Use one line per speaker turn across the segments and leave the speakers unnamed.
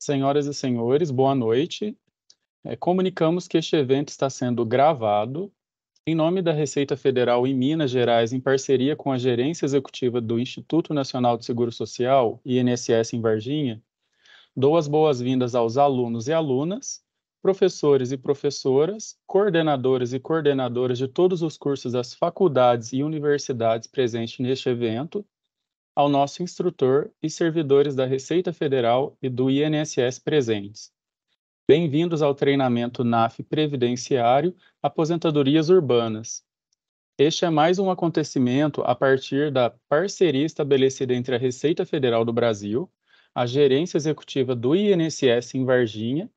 Senhoras e senhores, boa noite. Comunicamos que este evento está sendo gravado em nome da Receita Federal em Minas Gerais, em parceria com a Gerência Executiva do Instituto Nacional de Seguro Social, INSS em Varginha. Dou as boas-vindas aos alunos e alunas, professores e professoras, coordenadores e coordenadoras de todos os cursos das faculdades e universidades presentes neste evento, ao nosso instrutor e servidores da Receita Federal e do INSS presentes. Bem-vindos ao treinamento NAF Previdenciário Aposentadorias Urbanas. Este é mais um acontecimento a partir da parceria estabelecida entre a Receita Federal do Brasil, a Gerência Executiva do INSS em Varginha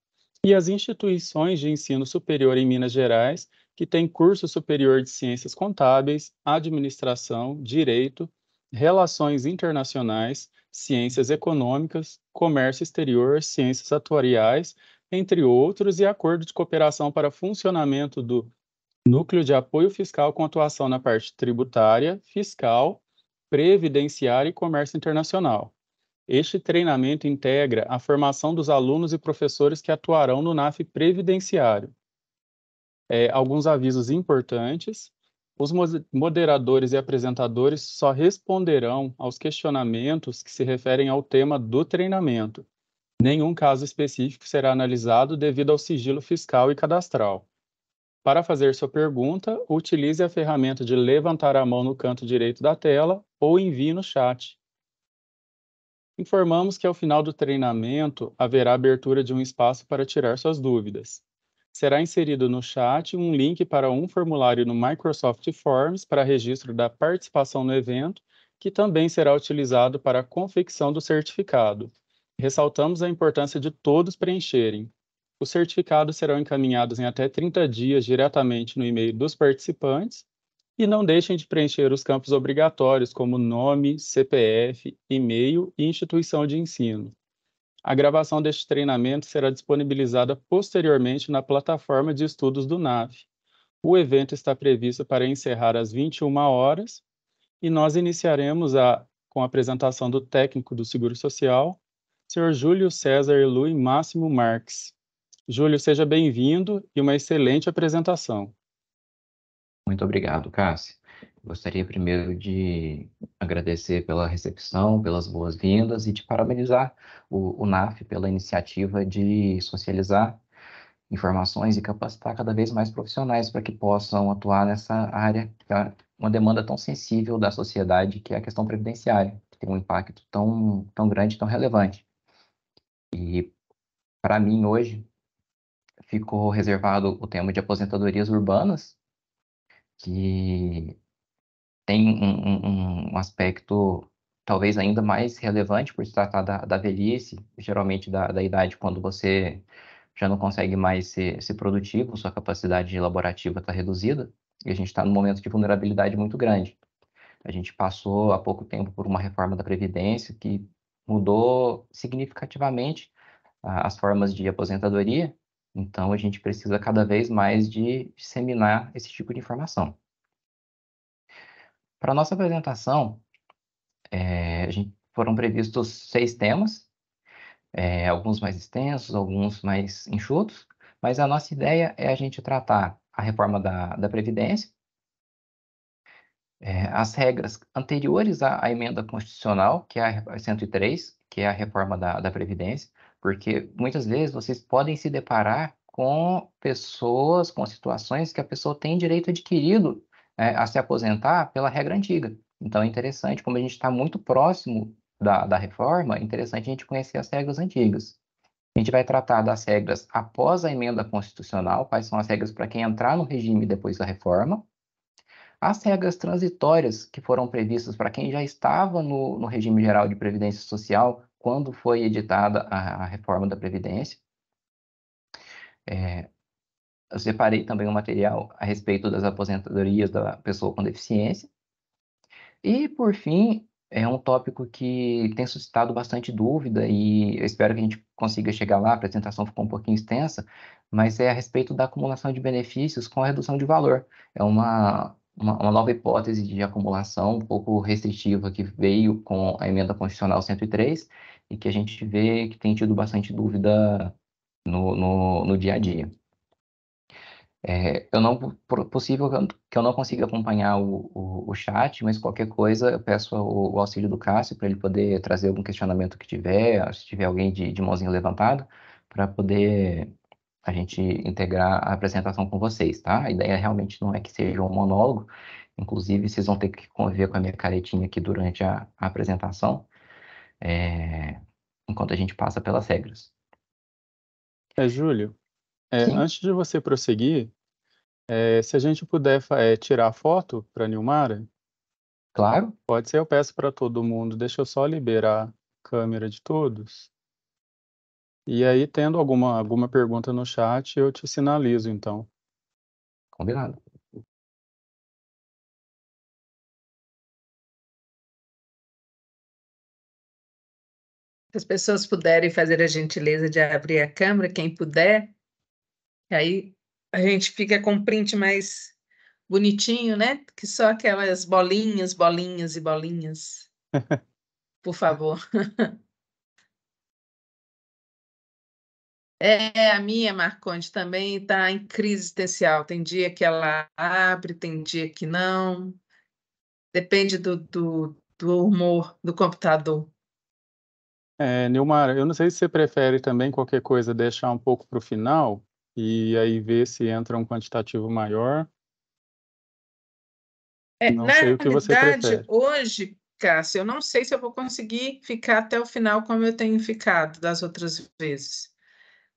e as instituições de ensino superior em Minas Gerais, que têm curso superior de Ciências Contábeis, Administração, Direito, Relações Internacionais, Ciências Econômicas, Comércio Exterior, Ciências Atuariais, entre outros, e acordo de cooperação para funcionamento do Núcleo de Apoio Fiscal com atuação na parte tributária, fiscal, previdenciária e comércio internacional. Este treinamento integra a formação dos alunos e professores que atuarão no NAF Previdenciário. Alguns avisos importantes. Os moderadores e apresentadores só responderão aos questionamentos que se referem ao tema do treinamento. Nenhum caso específico será analisado devido ao sigilo fiscal e cadastral. Para fazer sua pergunta, utilize a ferramenta de levantar a mão no canto direito da tela ou envie no chat. Informamos que ao final do treinamento haverá abertura de um espaço para tirar suas dúvidas. Será inserido no chat um link para um formulário no Microsoft Forms para registro da participação no evento, que também será utilizado para a confecção do certificado. Ressaltamos a importância de todos preencherem. Os certificados serão encaminhados em até 30 dias diretamente no e-mail dos participantes e não deixem de preencher os campos obrigatórios como nome, CPF, e-mail e instituição de ensino. A gravação deste treinamento será disponibilizada posteriormente na plataforma de estudos do NAF. O evento está previsto para encerrar às 21 horas e nós iniciaremos com a apresentação do técnico do Seguro Social, Sr. Júlio César Elui Máximo Marques. Júlio, seja bem-vindo e uma excelente apresentação.
Muito obrigado, Cássio. Gostaria primeiro de agradecer pela recepção, pelas boas-vindas e de parabenizar o NAF pela iniciativa de socializar informações e capacitar cada vez mais profissionais para que possam atuar nessa área, que é uma demanda tão sensível da sociedade, que é a questão previdenciária, que tem um impacto tão grande, tão relevante. E, para mim, hoje, ficou reservado o tema de aposentadorias urbanas, que tem um aspecto talvez ainda mais relevante por se tratar da velhice, geralmente da idade quando você já não consegue mais ser produtivo, sua capacidade laborativa está reduzida, e a gente está num momento de vulnerabilidade muito grande. A gente passou há pouco tempo por uma reforma da Previdência que mudou significativamente as formas de aposentadoria, então a gente precisa cada vez mais de disseminar esse tipo de informação. Para a nossa apresentação, foram previstos 6 temas, alguns mais extensos, alguns mais enxutos, mas a nossa ideia é a gente tratar a reforma da Previdência, as regras anteriores à emenda constitucional, que é a 103, que é a reforma da Previdência, porque muitas vezes vocês podem se deparar com pessoas, com situações que a pessoa tem direito adquirido a se aposentar pela regra antiga. Então é interessante, como a gente está muito próximo da reforma, é interessante a gente conhecer as regras antigas. A gente vai tratar das regras após a emenda constitucional, quais são as regras para quem entrar no regime depois da reforma. As regras transitórias que foram previstas para quem já estava no regime geral de previdência social quando foi editada a reforma da Previdência. Eu separei também um material a respeito das aposentadorias da pessoa com deficiência. E, por fim, é um tópico que tem suscitado bastante dúvida e eu espero que a gente consiga chegar lá, a apresentação ficou um pouquinho extensa, mas é a respeito da acumulação de benefícios com a redução de valor. É uma nova hipótese de acumulação um pouco restritiva que veio com a emenda constitucional 103 e que a gente vê que tem tido bastante dúvida no dia a dia. Eu não, possível que eu não consiga acompanhar o chat, mas qualquer coisa eu peço o auxílio do Cássio para ele poder trazer algum questionamento que tiver, se tiver alguém de mãozinha levantada, para poder a gente integrar a apresentação com vocês, tá? A ideia realmente não é que seja um monólogo, inclusive vocês vão ter que conviver com a minha caretinha aqui durante a apresentação, enquanto a gente passa pelas regras.
Júlio,
Sim,
antes de você prosseguir, se a gente puder tirar foto para a Nilmara,
claro.
pode ser, eu peço para todo mundo, deixa eu só liberar a câmera de todos. E aí, tendo alguma pergunta no chat, eu te sinalizo, então.
Combinado.
Se as pessoas puderem fazer a gentileza de abrir a câmera, quem puder, aí a gente fica com um print mais bonitinho, né? Que só aquelas bolinhas, bolinhas e bolinhas. Por favor. A minha Marconde também está em crise existencial. Tem dia que ela abre, tem dia que não. Depende do humor do computador.
Nilmara, eu não sei se você prefere também qualquer coisa deixar um pouco para o final e aí ver se entra um quantitativo maior. Não
Na
sei o que você
realidade,
prefere.
hoje, Cássio, eu não sei se eu vou conseguir ficar até o final como eu tenho ficado das outras vezes.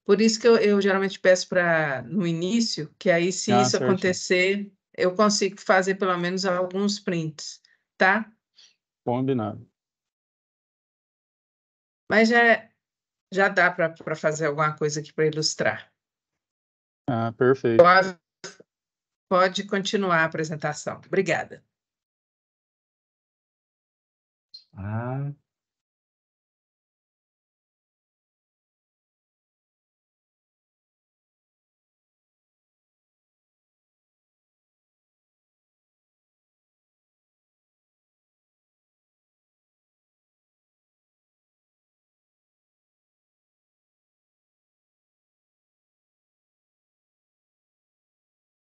Por isso que eu geralmente peço para no início, que aí, se
Ah,
isso
certinho.
acontecer, eu consigo fazer pelo menos alguns prints, tá?
Combinado.
Mas já dá para fazer alguma coisa aqui para ilustrar.
Ah, perfeito.
Pode continuar a apresentação. Obrigada.
Ah,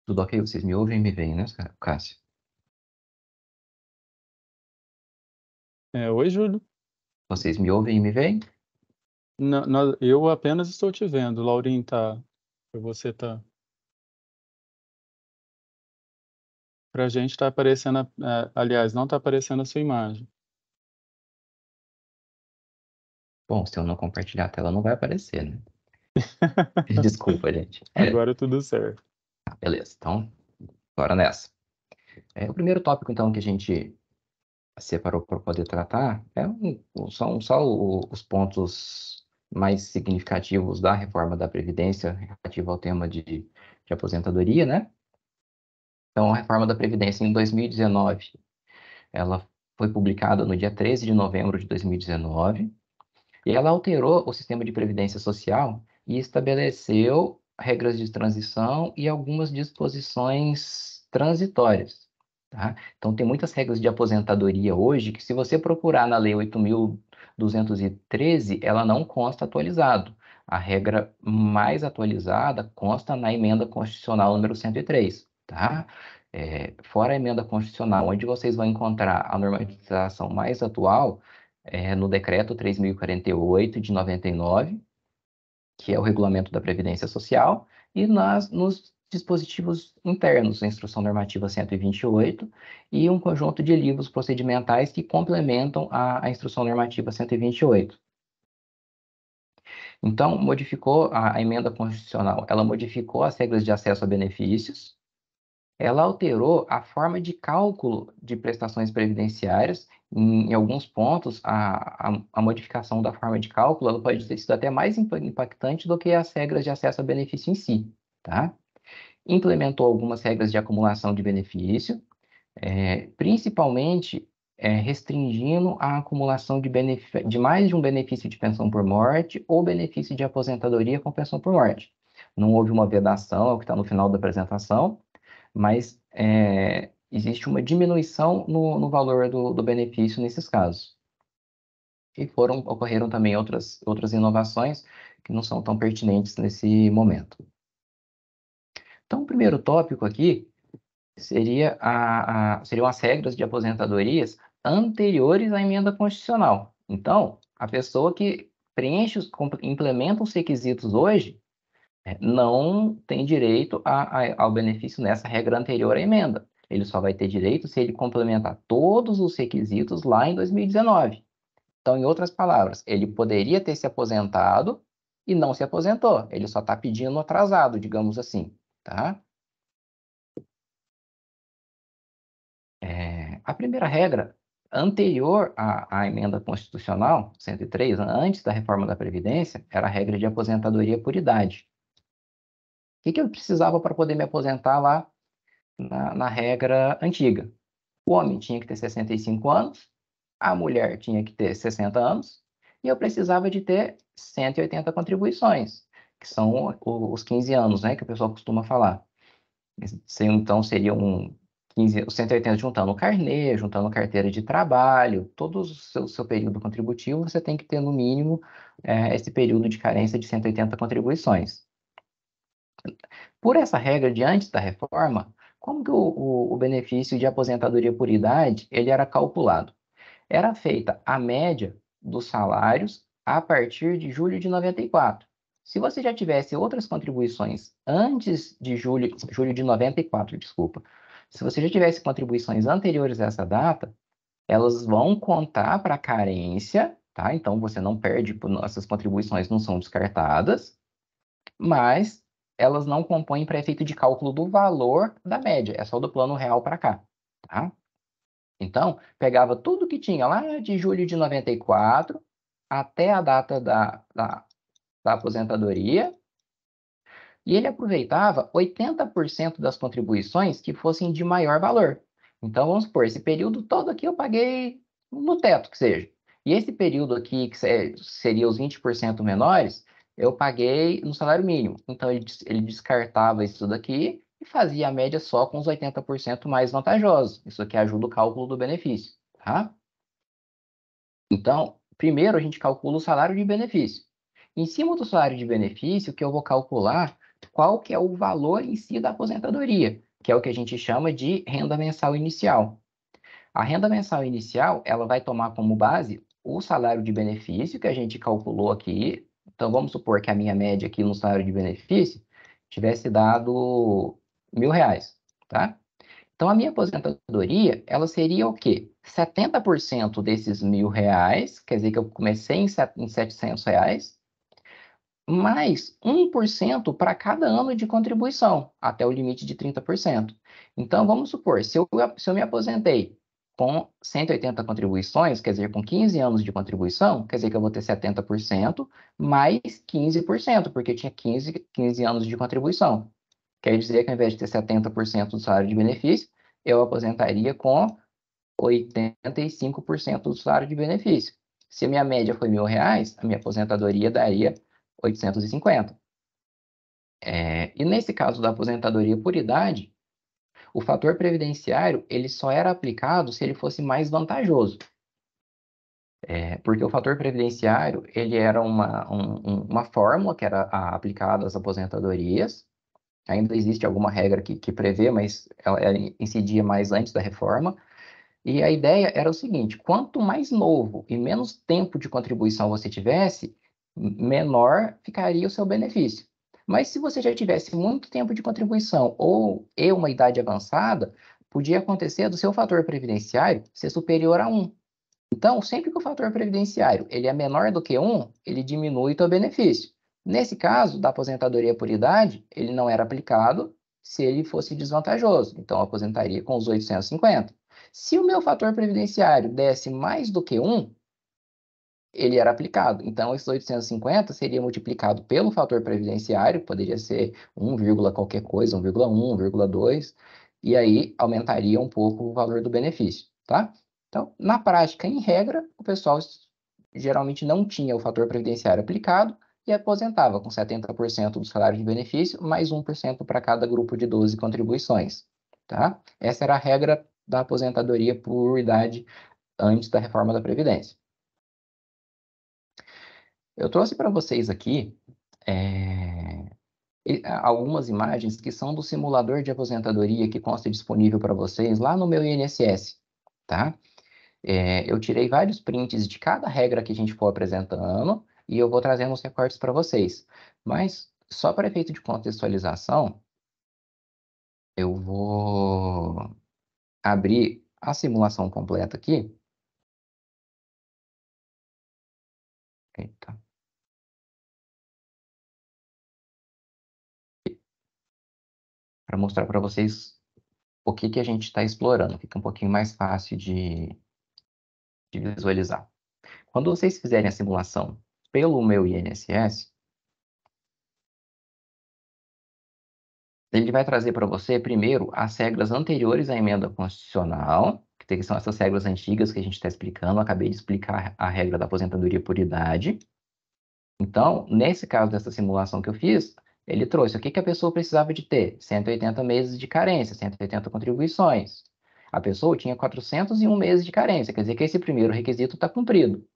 tudo ok? Vocês me ouvem e me veem, né, Cássio?
Oi, Júlio.
Vocês me ouvem e me veem?
Eu apenas estou te vendo. Laurinho tá. Você tá. Pra gente tá aparecendo, aliás, não tá aparecendo a sua imagem.
Bom, se eu não compartilhar a tela, não vai aparecer, né? Desculpa, gente.
Agora tudo certo.
Beleza, então, bora nessa. O primeiro tópico, então, que a gente separou para poder tratar são só os pontos mais significativos da reforma da Previdência relativo ao tema de aposentadoria, né? Então, a reforma da Previdência em 2019, ela foi publicada no dia 13 de novembro de 2019, e ela alterou o sistema de previdência social e estabeleceu regras de transição e algumas disposições transitórias, tá? Então, tem muitas regras de aposentadoria hoje que, se você procurar na Lei 8.213, ela não consta atualizado. A regra mais atualizada consta na Emenda Constitucional número 103, tá? Fora a Emenda Constitucional, onde vocês vão encontrar a normatização mais atual, no Decreto 3.048 de 99, que é o regulamento da Previdência Social, e nos dispositivos internos, a Instrução Normativa 128 e um conjunto de livros procedimentais que complementam a Instrução Normativa 128. Então, modificou a emenda constitucional, ela modificou as regras de acesso a benefícios, ela alterou a forma de cálculo de prestações previdenciárias. Em alguns pontos, a modificação da forma de cálculo ela pode ter sido até mais impactante do que as regras de acesso a benefício em si, tá? Implementou algumas regras de acumulação de benefício, principalmente restringindo a acumulação de mais de um benefício de pensão por morte ou benefício de aposentadoria com pensão por morte. Não houve uma vedação, é o que está no final da apresentação, mas existe uma diminuição no valor do benefício nesses casos. e ocorreram também outras inovações que não são tão pertinentes nesse momento. Então, o primeiro tópico aqui seriam as regras de aposentadorias anteriores à emenda constitucional. Então, a pessoa que implementa os requisitos hoje não tem direito ao benefício nessa regra anterior à emenda. Ele só vai ter direito se ele complementar todos os requisitos lá em 2019. Então, em outras palavras, ele poderia ter se aposentado e não se aposentou. Ele só está pedindo atrasado, digamos assim, tá? A primeira regra anterior à emenda constitucional 103, antes da reforma da Previdência, era a regra de aposentadoria por idade. O que eu precisava para poder me aposentar lá na regra antiga? O homem tinha que ter 65 anos, a mulher tinha que ter 60 anos, e eu precisava de ter 180 contribuições, que são os 15 anos, né, que o pessoal costuma falar. Então, seriam 180 juntando o carnê, juntando carteira de trabalho, todo o seu período contributivo, você tem que ter, no mínimo, esse período de carência de 180 contribuições. Por essa regra de antes da reforma, como que o benefício de aposentadoria por idade ele era calculado? Era feita a média dos salários a partir de julho de 94. Se você já tivesse outras contribuições antes de julho de 94, desculpa. Se você já tivesse contribuições anteriores a essa data, elas vão contar para a carência, tá? Então você não perde, essas contribuições não são descartadas, mas elas não compõem para efeito de cálculo do valor da média, é só do plano real para cá, tá? Então, pegava tudo que tinha lá de julho de 94 até a data da aposentadoria, e ele aproveitava 80% das contribuições que fossem de maior valor. Então, vamos supor, esse período todo aqui eu paguei no teto, que seja. E esse período aqui, que seria os 20% menores, eu paguei no salário mínimo. Então, ele descartava isso daqui e fazia a média só com os 80% mais vantajosos. Isso aqui ajuda o cálculo do benefício, tá? Então, primeiro a gente calcula o salário de benefício. Em cima do salário de benefício, que eu vou calcular qual que é o valor em si da aposentadoria, que é o que a gente chama de renda mensal inicial. A renda mensal inicial, ela vai tomar como base o salário de benefício que a gente calculou aqui. Então, vamos supor que a minha média aqui no salário de benefício tivesse dado R$ 1.000, tá? Então, a minha aposentadoria, ela seria o quê? 70% desses R$ 1.000, quer dizer que eu comecei em R$ 700, mais 1% para cada ano de contribuição, até o limite de 30%. Então, vamos supor, se eu me aposentei com 180 contribuições, quer dizer, com 15 anos de contribuição, quer dizer que eu vou ter 70% mais 15%, porque eu tinha 15 anos de contribuição. Quer dizer que ao invés de ter 70% do salário de benefício, eu aposentaria com 85% do salário de benefício. Se a minha média foi R$ 1.000, a minha aposentadoria daria 850. E nesse caso da aposentadoria por idade, o fator previdenciário ele só era aplicado se ele fosse mais vantajoso. Porque o fator previdenciário ele era uma fórmula que era aplicada às aposentadorias. Ainda existe alguma regra que prevê, mas ela incidia mais antes da reforma. E a ideia era o seguinte: quanto mais novo e menos tempo de contribuição você tivesse, menor ficaria o seu benefício. Mas se você já tivesse muito tempo de contribuição ou uma idade avançada, podia acontecer do seu fator previdenciário ser superior a 1. Então, sempre que o fator previdenciário ele é menor do que 1, ele diminui o seu benefício. Nesse caso, da aposentadoria por idade, ele não era aplicado se ele fosse desvantajoso. Então, eu aposentaria com os 850. Se o meu fator previdenciário desse mais do que 1, ele era aplicado. Então, esses 850 seria multiplicado pelo fator previdenciário, poderia ser 1, qualquer coisa, 1,1, 1,2, e aí aumentaria um pouco o valor do benefício, tá? Então, na prática, em regra, o pessoal geralmente não tinha o fator previdenciário aplicado e aposentava com 70% do salário de benefício, mais 1% para cada grupo de 12 contribuições, tá? Essa era a regra da aposentadoria por idade antes da reforma da Previdência. Eu trouxe para vocês aqui algumas imagens que são do simulador de aposentadoria que consta disponível para vocês lá no meu INSS, tá? Eu tirei vários prints de cada regra que a gente for apresentando e eu vou trazendo os recortes para vocês. Mas, só para efeito de contextualização, eu vou abrir a simulação completa aqui. Eita. Para mostrar para vocês o que a gente está explorando. Fica um pouquinho mais fácil de visualizar. Quando vocês fizerem a simulação pelo meu INSS, ele vai trazer para você, primeiro, as regras anteriores à emenda constitucional, que são essas regras antigas que a gente está explicando. Eu acabei de explicar a regra da aposentadoria por idade. Então, nesse caso dessa simulação que eu fiz, ele trouxe o que a pessoa precisava de ter: 180 meses de carência, 180 contribuições. A pessoa tinha 401 meses de carência, quer dizer que esse primeiro requisito está cumprido.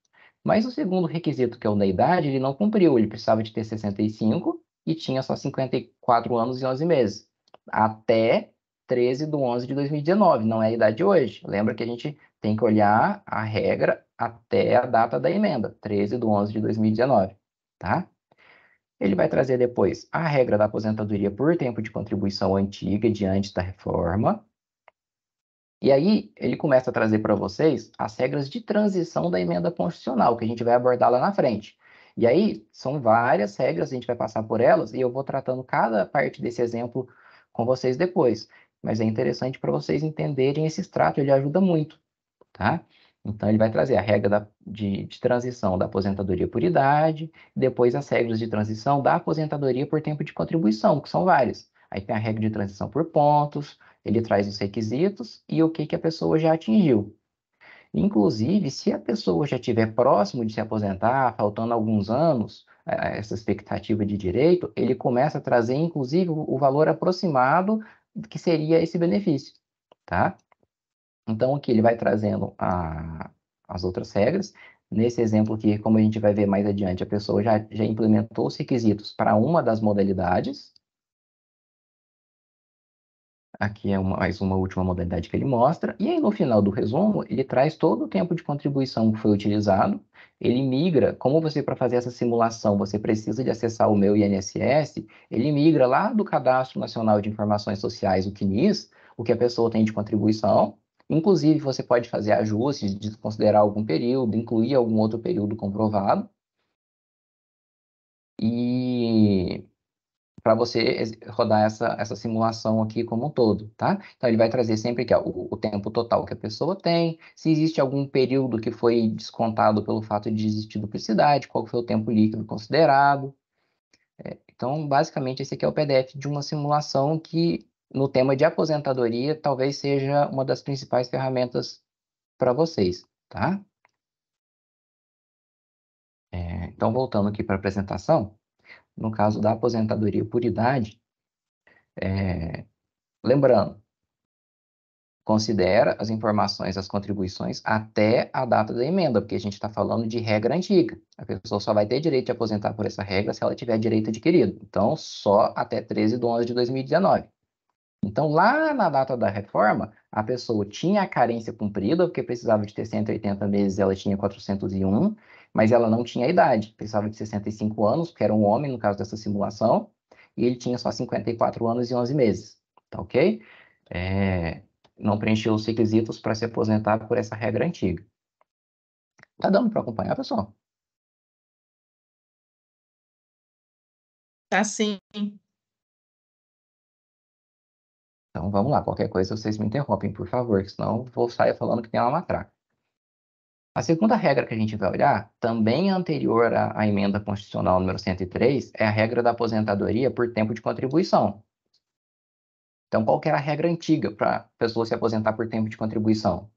Mas o segundo requisito, que é o da idade, ele não cumpriu. Ele precisava de ter 65 e tinha só 54 anos e 11 meses. Até 13/11/2019, não é a idade de hoje. Lembra que a gente tem que olhar a regra até a data da emenda, 13/11/2019, tá? Ele vai trazer depois a regra da aposentadoria por tempo de contribuição antiga diante da reforma. E aí, ele começa a trazer para vocês as regras de transição da emenda constitucional, que a gente vai abordar lá na frente. E aí, são várias regras, a gente vai passar por elas, e eu vou tratando cada parte desse exemplo com vocês depois. Mas é interessante para vocês entenderem esse extrato, ele ajuda muito, tá? Então, ele vai trazer a regra de transição da aposentadoria por idade, depois as regras de transição da aposentadoria por tempo de contribuição, que são várias. Aí tem a regra de transição por pontos, ele traz os requisitos e o que a pessoa já atingiu. Inclusive, se a pessoa já estiver próximo de se aposentar, faltando alguns anos, essa expectativa de direito, ele começa a trazer, inclusive, o valor aproximado que seria esse benefício, tá? Então, aqui ele vai trazendo as outras regras. Nesse exemplo aqui, como a gente vai ver mais adiante, a pessoa já implementou os requisitos para uma das modalidades. Aqui é mais uma última modalidade que ele mostra. E aí, no final do resumo, ele traz todo o tempo de contribuição que foi utilizado. Ele migra, como você, para fazer essa simulação, você precisa de acessar o meu INSS, ele migra lá do Cadastro Nacional de Informações Sociais, o CNIS, o que a pessoa tem de contribuição. Inclusive, você pode fazer ajustes, desconsiderar algum período, incluir algum outro período comprovado. E para você rodar essa simulação aqui como um todo, tá? Então, ele vai trazer sempre aqui, ó, o tempo total que a pessoa tem, se existe algum período que foi descontado pelo fato de existir duplicidade, qual foi o tempo líquido considerado. Então, basicamente, esse aqui é o PDF de uma simulação que, no tema de aposentadoria, talvez seja uma das principais ferramentas para vocês, tá? Então, voltando aqui para a apresentação, no caso da aposentadoria por idade, lembrando, considera as informações, as contribuições até a data da emenda, porque a gente está falando de regra antiga. A pessoa só vai ter direito de aposentar por essa regra se ela tiver direito adquirido. Então, só até 13/11/2019. Então, lá na data da reforma, a pessoa tinha a carência cumprida, porque precisava de ter 180 meses, ela tinha 401, mas ela não tinha idade. Precisava de 65 anos, porque era um homem, no caso dessa simulação, e ele tinha só 54 anos e 11 meses. Tá ok? Não preencheu os requisitos para se aposentar por essa regra antiga. Tá dando para acompanhar, pessoal?
Tá sim.
Então vamos lá, qualquer coisa vocês me interrompem, por favor, senão eu vou sair falando que tem uma matraca. A segunda regra que a gente vai olhar, também anterior à emenda constitucional número 103, é a regra da aposentadoria por tempo de contribuição. Então, qual que era a regra antiga para a pessoa se aposentar por tempo de contribuição?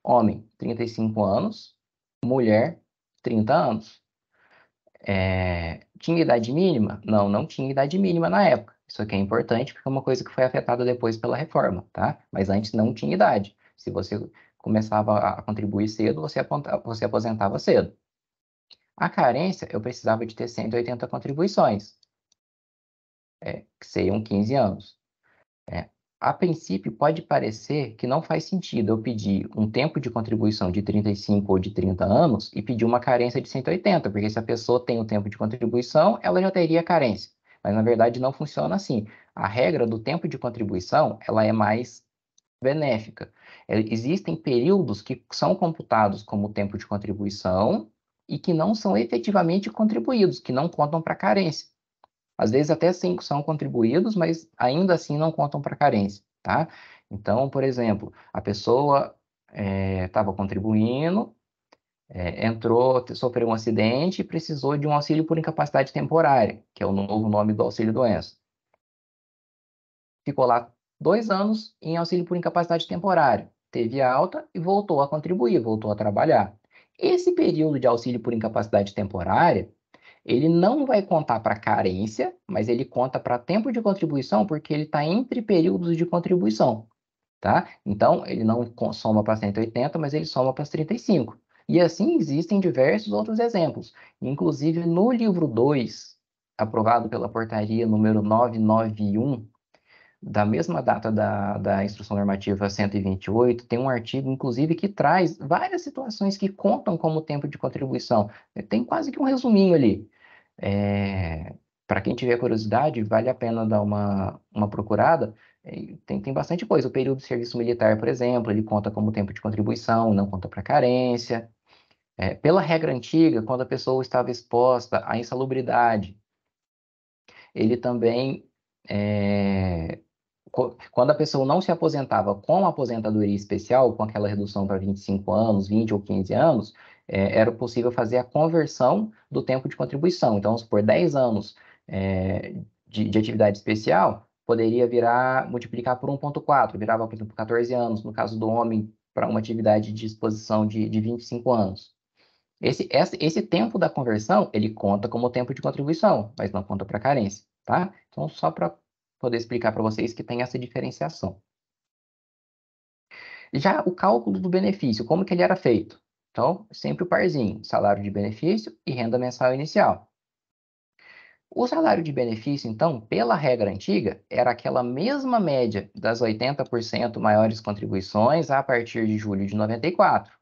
Homem, 35 anos, mulher, 30 anos. Tinha idade mínima? Não tinha idade mínima na época. Isso aqui é importante porque é uma coisa que foi afetada depois pela reforma, tá? Mas antes não tinha idade. Se você começava a contribuir cedo, você aposentava cedo. A carência, eu precisava de ter 180 contribuições, que seriam 15 anos. A princípio, pode parecer que não faz sentido eu pedir um tempo de contribuição de 35 ou de 30 anos e pedir uma carência de 180, porque se a pessoa tem o tempo de contribuição, ela já teria carência. Mas, na verdade, não funciona assim. A regra do tempo de contribuição, ela é mais benéfica. Existem períodos que são computados como tempo de contribuição e que não são efetivamente contribuídos, que não contam para carência. Às vezes até sim são contribuídos, mas ainda assim não contam para carência, tá? Então, por exemplo, a pessoa estava contribuindo, entrou, sofreu um acidente e precisou de um auxílio por incapacidade temporária, que é o novo nome do auxílio-doença. Ficou lá 2 anos em auxílio por incapacidade temporária, teve alta e voltou a contribuir, voltou a trabalhar. Esse período de auxílio por incapacidade temporária, ele não vai contar para carência, mas ele conta para tempo de contribuição, porque ele está entre períodos de contribuição, tá? Então, ele não soma para 180, mas ele soma para as 35. E assim existem diversos outros exemplos. Inclusive, no livro 2, aprovado pela portaria número 991, da mesma data da Instrução Normativa 128, tem um artigo, inclusive, que traz várias situações que contam como tempo de contribuição. Tem quase que um resuminho ali. Para quem tiver curiosidade, vale a pena dar uma procurada. Tem bastante coisa. O período de serviço militar, por exemplo, ele conta como tempo de contribuição, não conta para carência. Pela regra antiga, quando a pessoa estava exposta à insalubridade, ele também, quando a pessoa não se aposentava com a aposentadoria especial, com aquela redução para 25 anos, 20 ou 15 anos, era possível fazer a conversão do tempo de contribuição. Então, por 10 anos de atividade especial, poderia multiplicar por 1,4, virava, por exemplo, 14 anos, no caso do homem, para uma atividade de exposição de 25 anos. Esse tempo da conversão, ele conta como tempo de contribuição, mas não conta para carência, tá? Então, só para poder explicar para vocês que tem essa diferenciação. Já o cálculo do benefício, como que ele era feito? Então, sempre o parzinho, salário de benefício e renda mensal inicial. O salário de benefício, então, pela regra antiga, era aquela mesma média das 80% maiores contribuições a partir de julho de 94.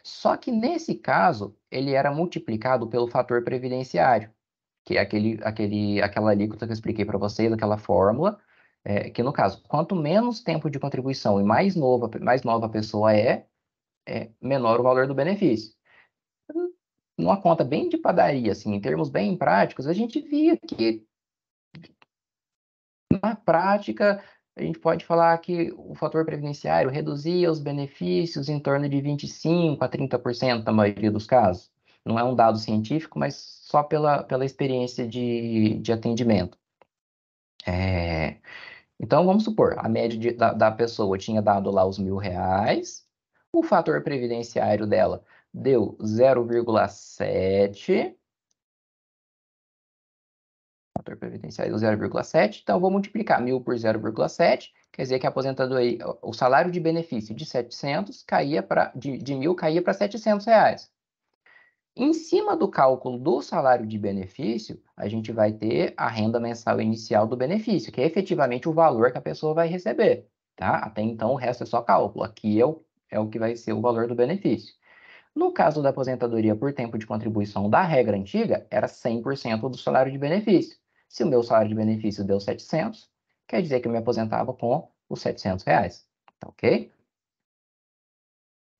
Só que nesse caso, ele era multiplicado pelo fator previdenciário, que é aquela alíquota que eu expliquei para vocês, aquela fórmula, que no caso, quanto menos tempo de contribuição e mais nova a pessoa menor o valor do benefício. Numa conta bem de padaria, assim, em termos bem práticos, a gente via que, na prática, a gente pode falar que o fator previdenciário reduzia os benefícios em torno de 25% a 30% na maioria dos casos. Não é um dado científico, mas só pela experiência de atendimento. Então, vamos supor, a média da pessoa tinha dado lá os R$ 1.000, o fator previdenciário dela deu 0,7, fator previdenciário deu 0,7, então vou multiplicar 1.000 por 0,7, quer dizer que a aposentadoria, o salário de benefício de 700 caía de 1.000 caía para R$ 700. Em cima do cálculo do salário de benefício, a gente vai ter a renda mensal inicial do benefício, que é efetivamente o valor que a pessoa vai receber, tá? Até então, o resto é só cálculo. Aqui é o que vai ser o valor do benefício. No caso da aposentadoria por tempo de contribuição da regra antiga, era 100% do salário de benefício. Se o meu salário de benefício deu 700, quer dizer que eu me aposentava com os R$ 700, tá ok?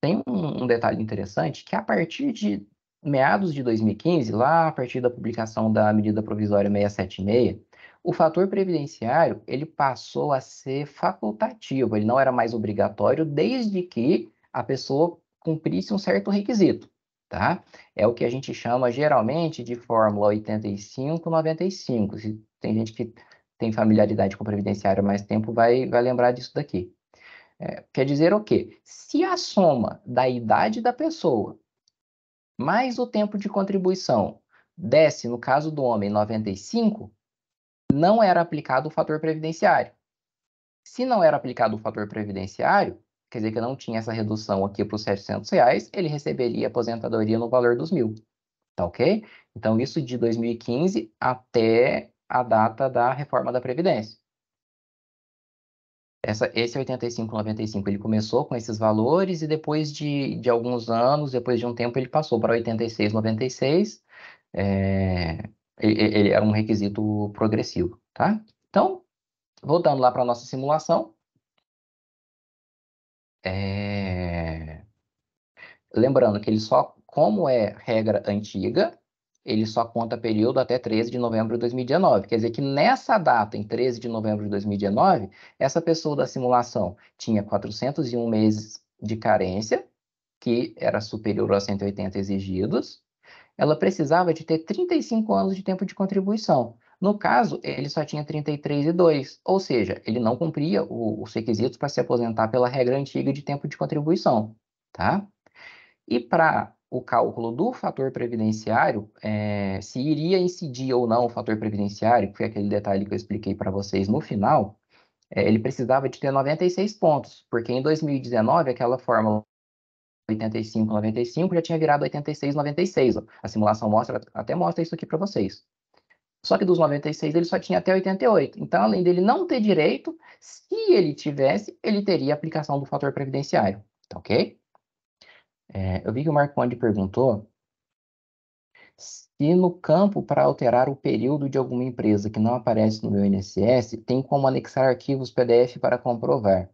Tem um detalhe interessante, que a partir de meados de 2015, lá a partir da publicação da medida provisória 676, o fator previdenciário ele passou a ser facultativo, ele não era mais obrigatório desde que a pessoa cumprisse um certo requisito, tá? É o que a gente chama geralmente de fórmula 85-95. Se tem gente que tem familiaridade com o previdenciário há mais tempo, vai lembrar disso daqui. Quer dizer o quê? Se a soma da idade da pessoa mais o tempo de contribuição desse, no caso do homem, 95, não era aplicado o fator previdenciário. Se não era aplicado o fator previdenciário, quer dizer que não tinha essa redução aqui para os R$ 700, ele receberia aposentadoria no valor dos 1.000. tá ok? Então, isso de 2015 até a data da reforma da Previdência. Esse 85,95 ele começou com esses valores e depois de alguns anos, depois de um tempo, ele passou para 86,96. Ele é um requisito progressivo, tá? Então, voltando lá para a nossa simulação, lembrando que ele só, como é regra antiga, ele só conta período até 13 de novembro de 2019. Quer dizer que nessa data, em 13 de novembro de 2019, essa pessoa da simulação tinha 401 meses de carência, que era superior aos 180 exigidos. Ela precisava de ter 35 anos de tempo de contribuição. No caso, ele só tinha 33,2, ou seja, ele não cumpria os requisitos para se aposentar pela regra antiga de tempo de contribuição, tá? E para o cálculo do fator previdenciário, se iria incidir ou não o fator previdenciário, que foi aquele detalhe que eu expliquei para vocês no final, ele precisava de ter 96 pontos, porque em 2019 aquela fórmula 85,95 já tinha virado 86,96. A simulação até mostra isso aqui para vocês. Só que dos 96 ele só tinha até 88. Então, além dele não ter direito, se ele tivesse, ele teria aplicação do fator previdenciário, tá ok? Eu vi que o Marconde perguntou se no campo para alterar o período de alguma empresa que não aparece no meu INSS, tem como anexar arquivos PDF para comprovar.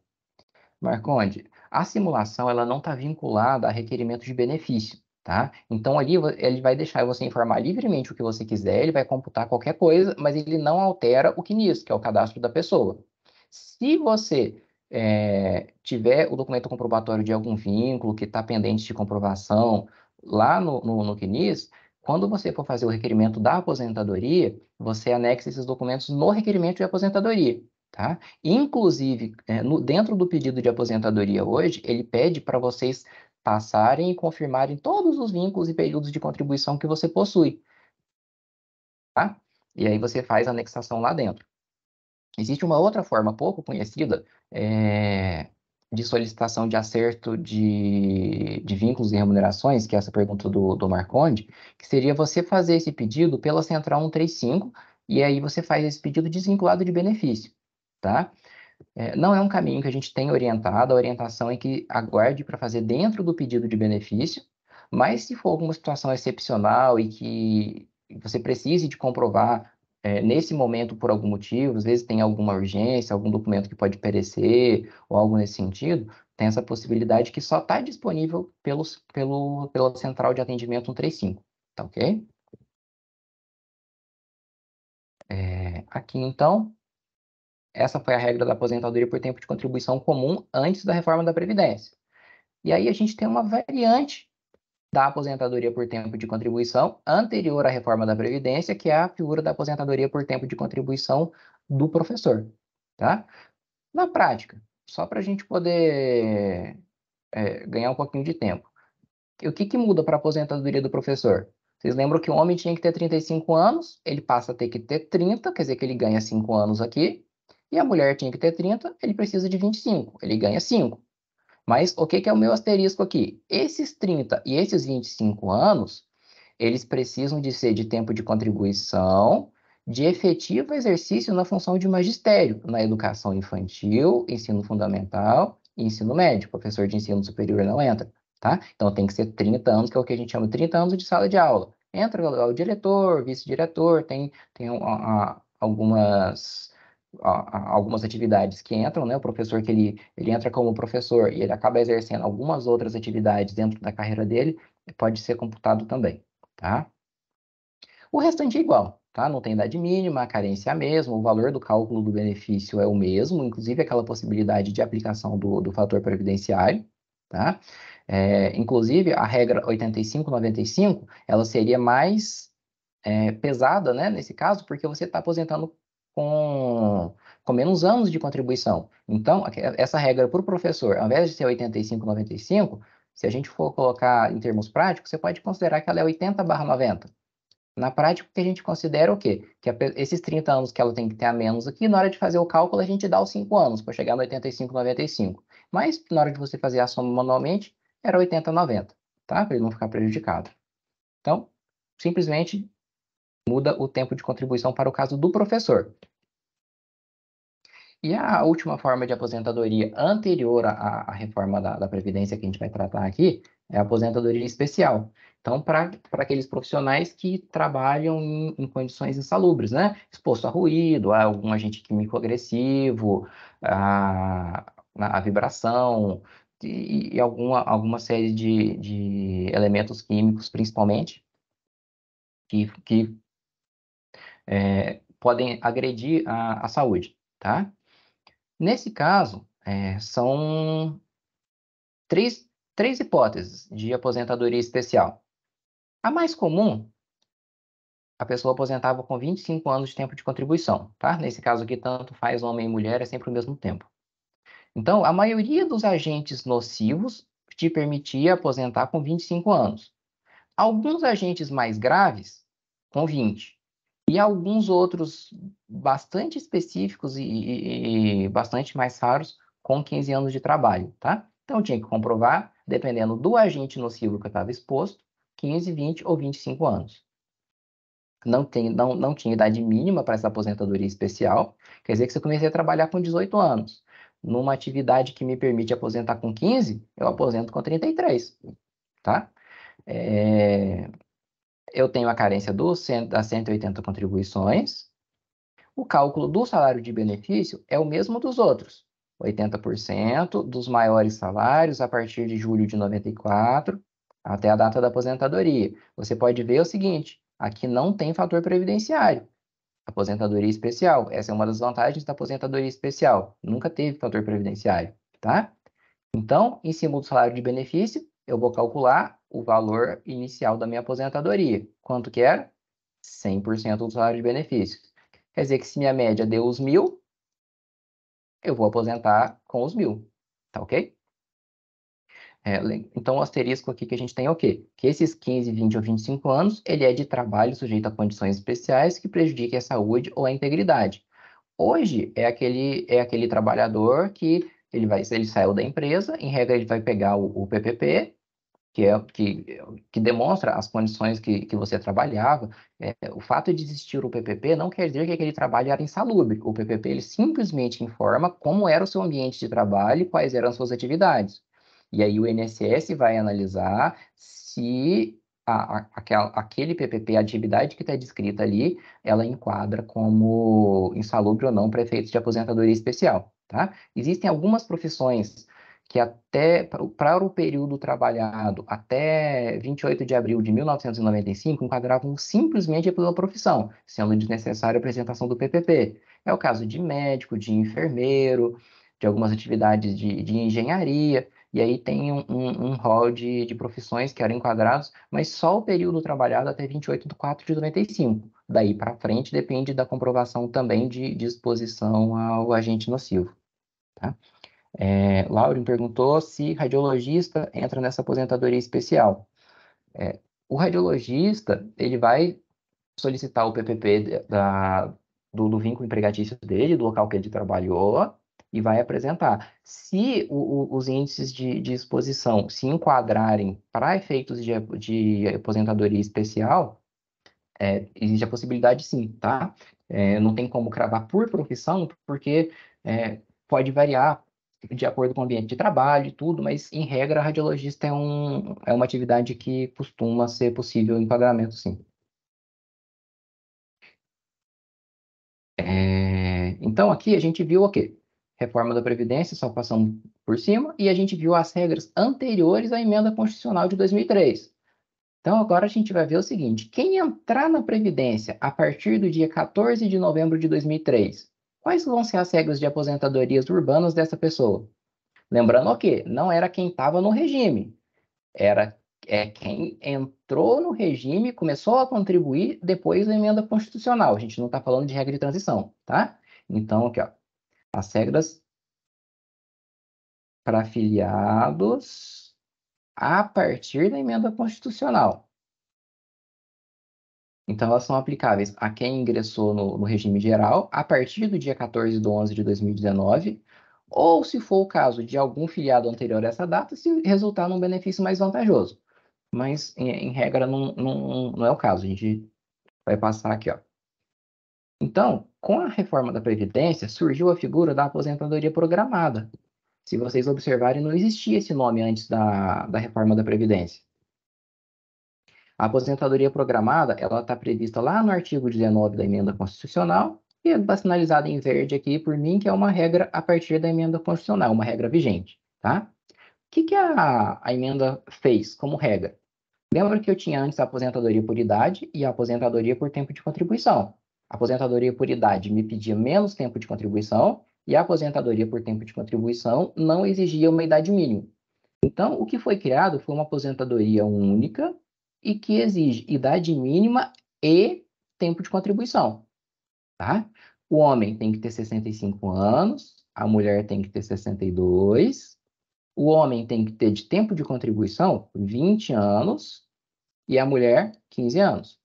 Marconde, a simulação ela não está vinculada a requerimento de benefício, tá? Então ali ele vai deixar você informar livremente o que você quiser, ele vai computar qualquer coisa, mas ele não altera o CNIS, que é o cadastro da pessoa. Se você tiver o documento comprobatório de algum vínculo que está pendente de comprovação lá no CNIS, quando você for fazer o requerimento da aposentadoria, você anexa esses documentos no requerimento de aposentadoria, tá? Inclusive, dentro do pedido de aposentadoria hoje, ele pede para vocês passarem e confirmarem todos os vínculos e períodos de contribuição que você possui, tá? E aí você faz a anexação lá dentro. Existe uma outra forma pouco conhecida de solicitação de acerto de vínculos e remunerações, que é essa pergunta do Marconde, que seria você fazer esse pedido pela Central 135, e aí você faz esse pedido desvinculado de benefício, tá? Não é um caminho que a gente tem orientado, a orientação é que aguarde para fazer dentro do pedido de benefício, mas se for alguma situação excepcional e que você precise de comprovar nesse momento por algum motivo, às vezes tem alguma urgência, algum documento que pode perecer ou algo nesse sentido, tem essa possibilidade que só está disponível pela central de atendimento 135, tá ok? Aqui então, essa foi a regra da aposentadoria por tempo de contribuição comum antes da reforma da Previdência. E aí a gente tem uma variante da aposentadoria por tempo de contribuição anterior à reforma da Previdência, que é a figura da aposentadoria por tempo de contribuição do professor, tá? Na prática, só para a gente poder ganhar um pouquinho de tempo. O que muda para a aposentadoria do professor? Vocês lembram que o homem tinha que ter 35 anos, ele passa a ter que ter 30, quer dizer que ele ganha 5 anos aqui, e a mulher tinha que ter 30, ele precisa de 25, ele ganha 5. Mas o que é o meu asterisco aqui? Esses 30 e esses 25 anos, eles precisam de ser de tempo de contribuição, de efetivo exercício na função de magistério, na educação infantil, ensino fundamental e ensino médio. Professor de ensino superior não entra, tá? Então tem que ser 30 anos, que é o que a gente chama de 30 anos de sala de aula. Entra o diretor, vice-diretor, tem algumas atividades que entram, né? O professor que ele entra como professor e ele acaba exercendo algumas outras atividades dentro da carreira dele, pode ser computado também, tá? O restante é igual, tá? Não tem idade mínima, a carência é a mesma, o valor do cálculo do benefício é o mesmo, inclusive aquela possibilidade de aplicação do fator previdenciário, tá? Inclusive, a regra 85/95, ela seria mais pesada, né, nesse caso, porque você está aposentando com menos anos de contribuição. Então, essa regra para o professor, ao invés de ser 85/95, se a gente for colocar em termos práticos, você pode considerar que ela é 80/90. Na prática, o que a gente considera é o quê? Que esses 30 anos que ela tem que ter a menos aqui, na hora de fazer o cálculo, a gente dá os 5 anos, para chegar no 85/95. Mas, na hora de você fazer a soma manualmente, era 80/90, tá? Para ele não ficar prejudicado. Então, simplesmente muda o tempo de contribuição para o caso do professor. E a última forma de aposentadoria anterior à reforma da Previdência que a gente vai tratar aqui é a aposentadoria especial. Então, para aqueles profissionais que trabalham em condições insalubres, né? Exposto a ruído, a algum agente químico agressivo, a vibração e alguma série de elementos químicos, principalmente, que podem agredir a saúde, tá? Nesse caso, são três hipóteses de aposentadoria especial. A mais comum, a pessoa aposentava com 25 anos de tempo de contribuição, tá? Nesse caso aqui, tanto faz homem e mulher, é sempre o mesmo tempo. Então, a maioria dos agentes nocivos te permitia aposentar com 25 anos. Alguns agentes mais graves, com 20. E alguns outros bastante específicos e bastante mais raros, com 15 anos de trabalho, tá? Então, tinha que comprovar, dependendo do agente nocivo que eu estava exposto, 15, 20 ou 25 anos. Não tinha idade mínima para essa aposentadoria especial, quer dizer que se eu comecei a trabalhar com 18 anos, numa atividade que me permite aposentar com 15, eu aposento com 33, tá? Eu tenho a carência das 180 contribuições. O cálculo do salário de benefício é o mesmo dos outros. 80% dos maiores salários a partir de julho de 94 até a data da aposentadoria. Você pode ver o seguinte, aqui não tem fator previdenciário. Aposentadoria especial, essa é uma das vantagens da aposentadoria especial. Nunca teve fator previdenciário, tá? Então, em cima do salário de benefício, eu vou calcular o valor inicial da minha aposentadoria. Quanto que era? 100% do salário de benefício. Quer dizer que se minha média deu os 1.000, eu vou aposentar com os 1.000, tá ok? Então, o asterisco aqui que a gente tem é o quê? Que esses 15, 20 ou 25 anos, ele é de trabalho sujeito a condições especiais que prejudiquem a saúde ou a integridade. Hoje, é aquele trabalhador que ele saiu da empresa, em regra ele vai pegar o PPP, que demonstra as condições que você trabalhava. O fato de existir o PPP não quer dizer que aquele trabalho era insalubre. O PPP ele simplesmente informa como era o seu ambiente de trabalho e quais eram as suas atividades. E aí o INSS vai analisar se aquele PPP, a atividade que está descrita ali, ela enquadra como insalubre ou não para efeitos de aposentadoria especial, tá? Existem algumas profissões que até para o período trabalhado até 28 de abril de 1995 enquadravam simplesmente pela profissão, sendo desnecessária a apresentação do PPP. É o caso de médico, de enfermeiro, de algumas atividades de engenharia, e aí tem um rol de profissões que eram enquadrados, mas só o período trabalhado até 28 de 4 de 95. Daí para frente depende da comprovação também de exposição ao agente nocivo, tá? Lauren perguntou se radiologista entra nessa aposentadoria especial. O radiologista, ele vai solicitar o PPP do vínculo empregatício dele, do local que ele trabalhou, e vai apresentar. Se os índices de exposição se enquadrarem para efeitos de aposentadoria especial, existe a possibilidade sim, tá? Não tem como cravar por profissão, porque pode variar de acordo com o ambiente de trabalho e tudo, mas, em regra, a radiologista é uma atividade que costuma ser possível o enquadramento, sim. Então, aqui a gente viu o quê? Reforma da Previdência, só passando por cima, e a gente viu as regras anteriores à emenda constitucional de 2003. Então, agora a gente vai ver o seguinte, quem entrar na Previdência a partir do dia 14 de novembro de 2003, quais vão ser as regras de aposentadorias urbanas dessa pessoa? Lembrando o quê? Não era quem estava no regime, era quem entrou no regime, começou a contribuir depois da emenda constitucional. A gente não está falando de regra de transição, tá? Então, aqui, ó, as regras para afiliados a partir da emenda constitucional. Então, elas são aplicáveis a quem ingressou no regime geral a partir do dia 14 de 11 de 2019, ou, se for o caso de algum filiado anterior a essa data, se resultar num benefício mais vantajoso. mas em regra não é o caso. A gente vai passar aqui, ó. Então, com a reforma da Previdência, surgiu a figura da aposentadoria programada. Se vocês observarem, não existia esse nome antes da reforma da Previdência. A aposentadoria programada, ela está prevista lá no artigo 19 da Emenda Constitucional e está sinalizada em verde aqui por mim, que é uma regra a partir da Emenda Constitucional, uma regra vigente, tá? O que a emenda fez como regra? Lembra que eu tinha antes a aposentadoria por idade e a aposentadoria por tempo de contribuição. A aposentadoria por idade me pedia menos tempo de contribuição e a aposentadoria por tempo de contribuição não exigia uma idade mínima. Então, o que foi criado foi uma aposentadoria única e que exige idade mínima e tempo de contribuição, tá? O homem tem que ter 65 anos, a mulher tem que ter 62, o homem tem que ter de tempo de contribuição 20 anos e a mulher 15 anos.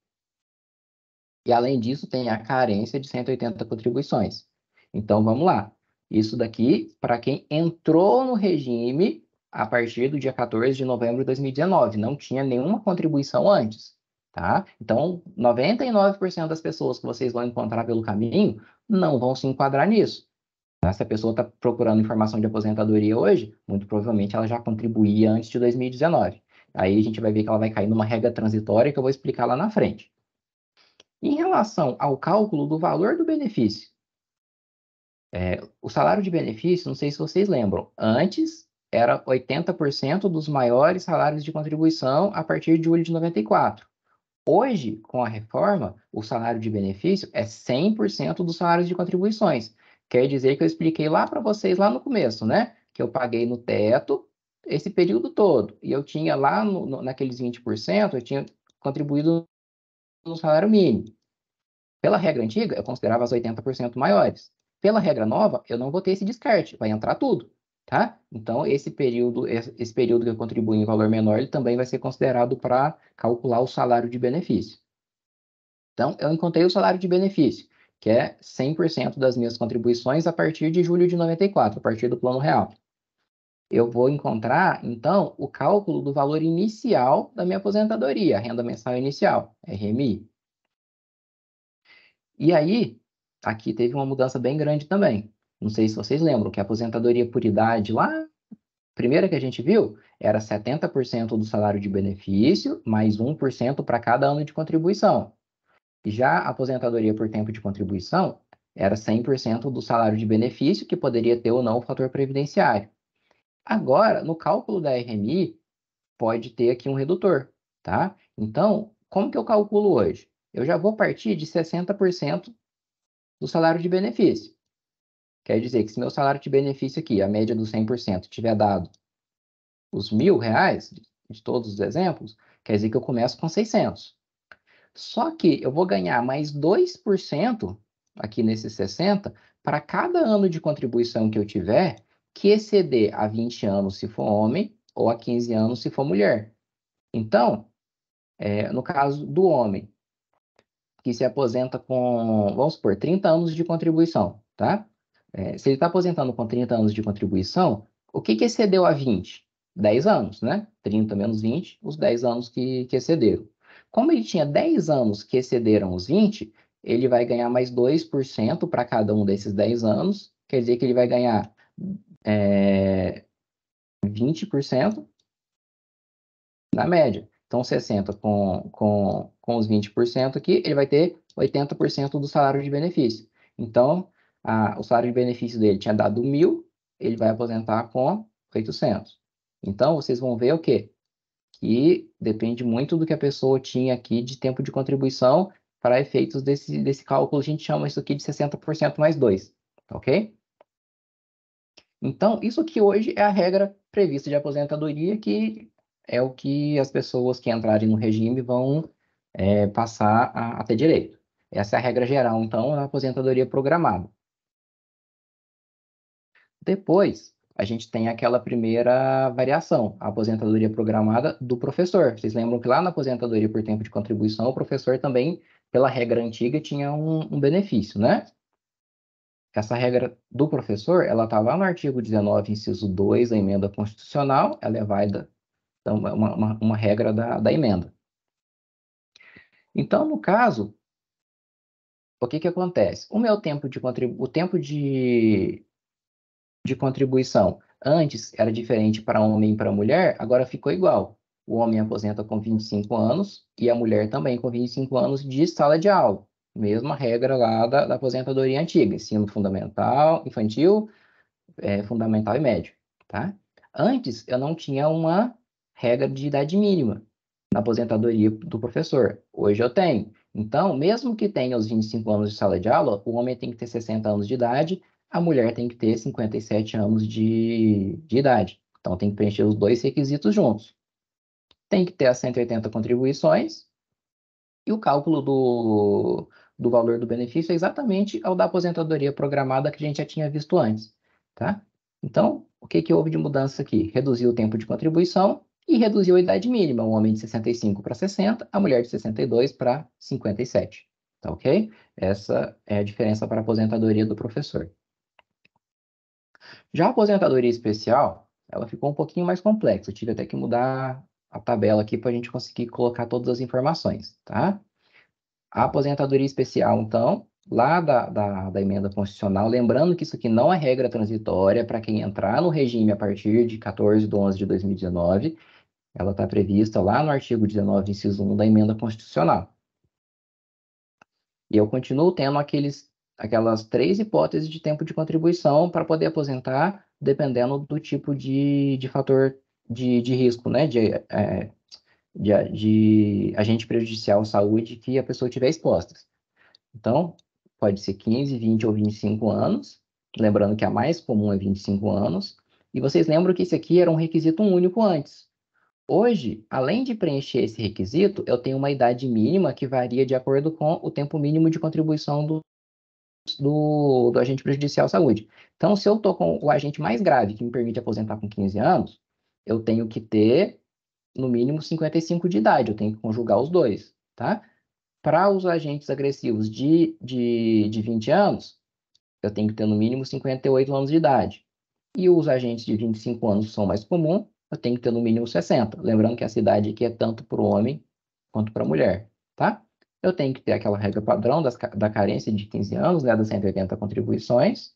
E além disso, tem a carência de 180 contribuições. Então, vamos lá. Isso daqui para quem entrou no regime a partir do dia 14 de novembro de 2019. Não tinha nenhuma contribuição antes, tá? Então, 99% das pessoas que vocês vão encontrar pelo caminho não vão se enquadrar nisso. Se a pessoa está procurando informação de aposentadoria hoje, muito provavelmente ela já contribuía antes de 2019. Aí a gente vai ver que ela vai cair numa regra transitória que eu vou explicar lá na frente. Em relação ao cálculo do valor do benefício, o salário de benefício, não sei se vocês lembram, antes era 80% dos maiores salários de contribuição a partir de julho de 94. Hoje, com a reforma, o salário de benefício é 100% dos salários de contribuições. Quer dizer que eu expliquei lá para vocês lá no começo, né? Que eu paguei no teto esse período todo. E eu tinha lá naqueles 20%, eu tinha contribuído no salário mínimo. Pela regra antiga, eu considerava as 80% maiores. Pela regra nova, eu não vou ter esse descarte, vai entrar tudo, tá? Então, esse período que eu contribuo em valor menor, ele também vai ser considerado para calcular o salário de benefício. Então, eu encontrei o salário de benefício, que é 100% das minhas contribuições a partir de julho de 94, a partir do Plano Real. Eu vou encontrar, então, o cálculo do valor inicial da minha aposentadoria, a renda mensal inicial, RMI. E aí, aqui teve uma mudança bem grande também. Não sei se vocês lembram que a aposentadoria por idade lá, primeira que a gente viu, era 70% do salário de benefício, mais 1% para cada ano de contribuição. E já a aposentadoria por tempo de contribuição era 100% do salário de benefício, que poderia ter ou não o fator previdenciário. Agora, no cálculo da RMI, pode ter aqui um redutor, tá? Então, como que eu calculo hoje? Eu já vou partir de 60% do salário de benefício. Quer dizer que se meu salário de benefício aqui, a média dos 100%, tiver dado os R$ 1.000, de todos os exemplos, quer dizer que eu começo com 600. Só que eu vou ganhar mais 2% aqui nesses 60 para cada ano de contribuição que eu tiver que exceder a 20 anos se for homem ou a 15 anos se for mulher. Então, no caso do homem, que se aposenta com, vamos supor, 30 anos de contribuição, tá? Se ele está aposentando com 30 anos de contribuição, o que excedeu a 20? 10 anos, né? 30 menos 20, os 10 anos que excederam. Como ele tinha 10 anos que excederam os 20, ele vai ganhar mais 2% para cada um desses 10 anos, quer dizer que ele vai ganhar 20% na média. Então, 60 com os 20% aqui, ele vai ter 80% do salário de benefício. Então, o salário de benefício dele tinha dado 1.000, ele vai aposentar com 800. Então, vocês vão ver o quê? Que depende muito do que a pessoa tinha aqui de tempo de contribuição. Para efeitos desse cálculo, a gente chama isso aqui de 60% mais 2, ok? Então, isso aqui hoje é a regra prevista de aposentadoria, que é o que as pessoas que entrarem no regime vão passar a ter direito. Essa é a regra geral, então, da aposentadoria programada. Depois, a gente tem aquela primeira variação, a aposentadoria programada do professor. Vocês lembram que lá na aposentadoria por tempo de contribuição, o professor também, pela regra antiga, tinha um benefício, né? Essa regra do professor, ela está lá no artigo 19, inciso 2 da emenda constitucional, ela é válida Então, é uma regra da emenda. Então, no caso, o que acontece? O meu tempo de contribuição antes era diferente para homem e para mulher, agora ficou igual. O homem aposenta com 25 anos e a mulher também com 25 anos de sala de aula. Mesma regra lá da aposentadoria antiga, ensino fundamental, infantil, fundamental e médio, tá? Antes, eu não tinha uma regra de idade mínima na aposentadoria do professor. Hoje eu tenho. Então, mesmo que tenha os 25 anos de sala de aula, o homem tem que ter 60 anos de idade, a mulher tem que ter 57 anos de idade. Então, tem que preencher os dois requisitos juntos. Tem que ter as 180 contribuições e o cálculo do valor do benefício é exatamente ao da aposentadoria programada que a gente já tinha visto antes, tá? Então, o que houve de mudança aqui? Reduziu o tempo de contribuição e reduziu a idade mínima, o homem de 65 para 60, a mulher de 62 para 57, tá ok? Essa é a diferença para a aposentadoria do professor. Já a aposentadoria especial, ela ficou um pouquinho mais complexa, eu tive até que mudar a tabela aqui para a gente conseguir colocar todas as informações, tá? A aposentadoria especial, então, lá da emenda constitucional, lembrando que isso aqui não é regra transitória para quem entrar no regime a partir de 14/11/2019, ela está prevista lá no artigo 19, inciso 1 da emenda constitucional. E eu continuo tendo aquelas 3 hipóteses de tempo de contribuição para poder aposentar, dependendo do tipo de fator de risco, né? De agente prejudicial à saúde que a pessoa tiver exposta. Então, pode ser 15, 20 ou 25 anos, lembrando que a mais comum é 25 anos, e vocês lembram que esse aqui era um requisito único antes. Hoje, além de preencher esse requisito, eu tenho uma idade mínima que varia de acordo com o tempo mínimo de contribuição do agente prejudicial à saúde. Então, se eu estou com o agente mais grave, que me permite aposentar com 15 anos, eu tenho que ter, no mínimo, 55 de idade, eu tenho que conjugar os dois, tá? Para os agentes agressivos de 20 anos, eu tenho que ter no mínimo 58 anos de idade. E os agentes de 25 anos são mais comuns, eu tenho que ter no mínimo 60. Lembrando que essa idade aqui é tanto para o homem quanto para a mulher, tá? Eu tenho que ter aquela regra padrão da carência de 15 anos, né, das 180 contribuições.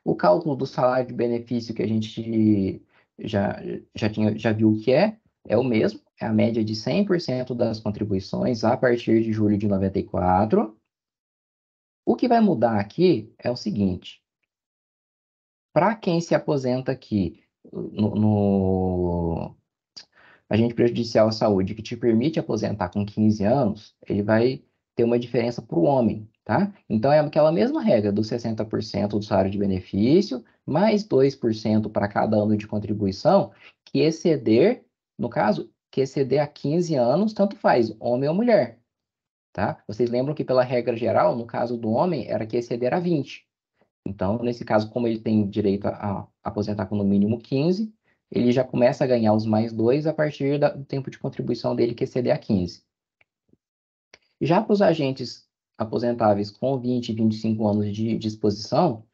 O cálculo do salário de benefício que a gente já viu que é o mesmo, é a média de 100% das contribuições a partir de julho de 94. O que vai mudar aqui é o seguinte: para quem se aposenta aqui no agente prejudicial à saúde, que te permite aposentar com 15 anos, ele vai ter uma diferença para o homem, tá? Então, é aquela mesma regra dos 60% do salário de benefício, mais 2% para cada ano de contribuição, que exceder, no caso, que exceder a 15 anos, tanto faz, homem ou mulher, tá? Vocês lembram que pela regra geral, no caso do homem, era que exceder a 20. Então, nesse caso, como ele tem direito a aposentar com no mínimo 15, ele já começa a ganhar os mais 2 a partir do tempo de contribuição dele, que exceder a 15. Já para os agentes aposentáveis com 20 e 25 anos de exposição,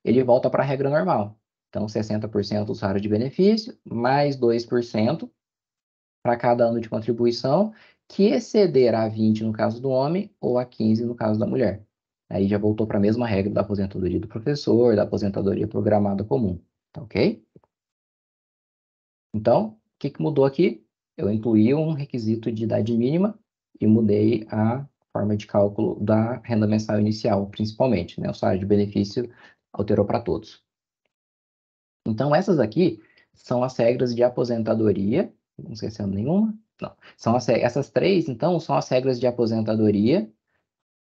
ele volta para a regra normal. Então, 60% do salário de benefício, mais 2% para cada ano de contribuição, que exceder a 20 no caso do homem ou a 15 no caso da mulher. Aí já voltou para a mesma regra da aposentadoria do professor, da aposentadoria programada comum, tá ok? Então, o que mudou aqui? Eu incluí um requisito de idade mínima e mudei a forma de cálculo da renda mensal inicial, principalmente, né? O salário de benefício alterou para todos. Então, essas aqui são as regras de aposentadoria, não esquecendo nenhuma, não. Essas 3, então, são as regras de aposentadoria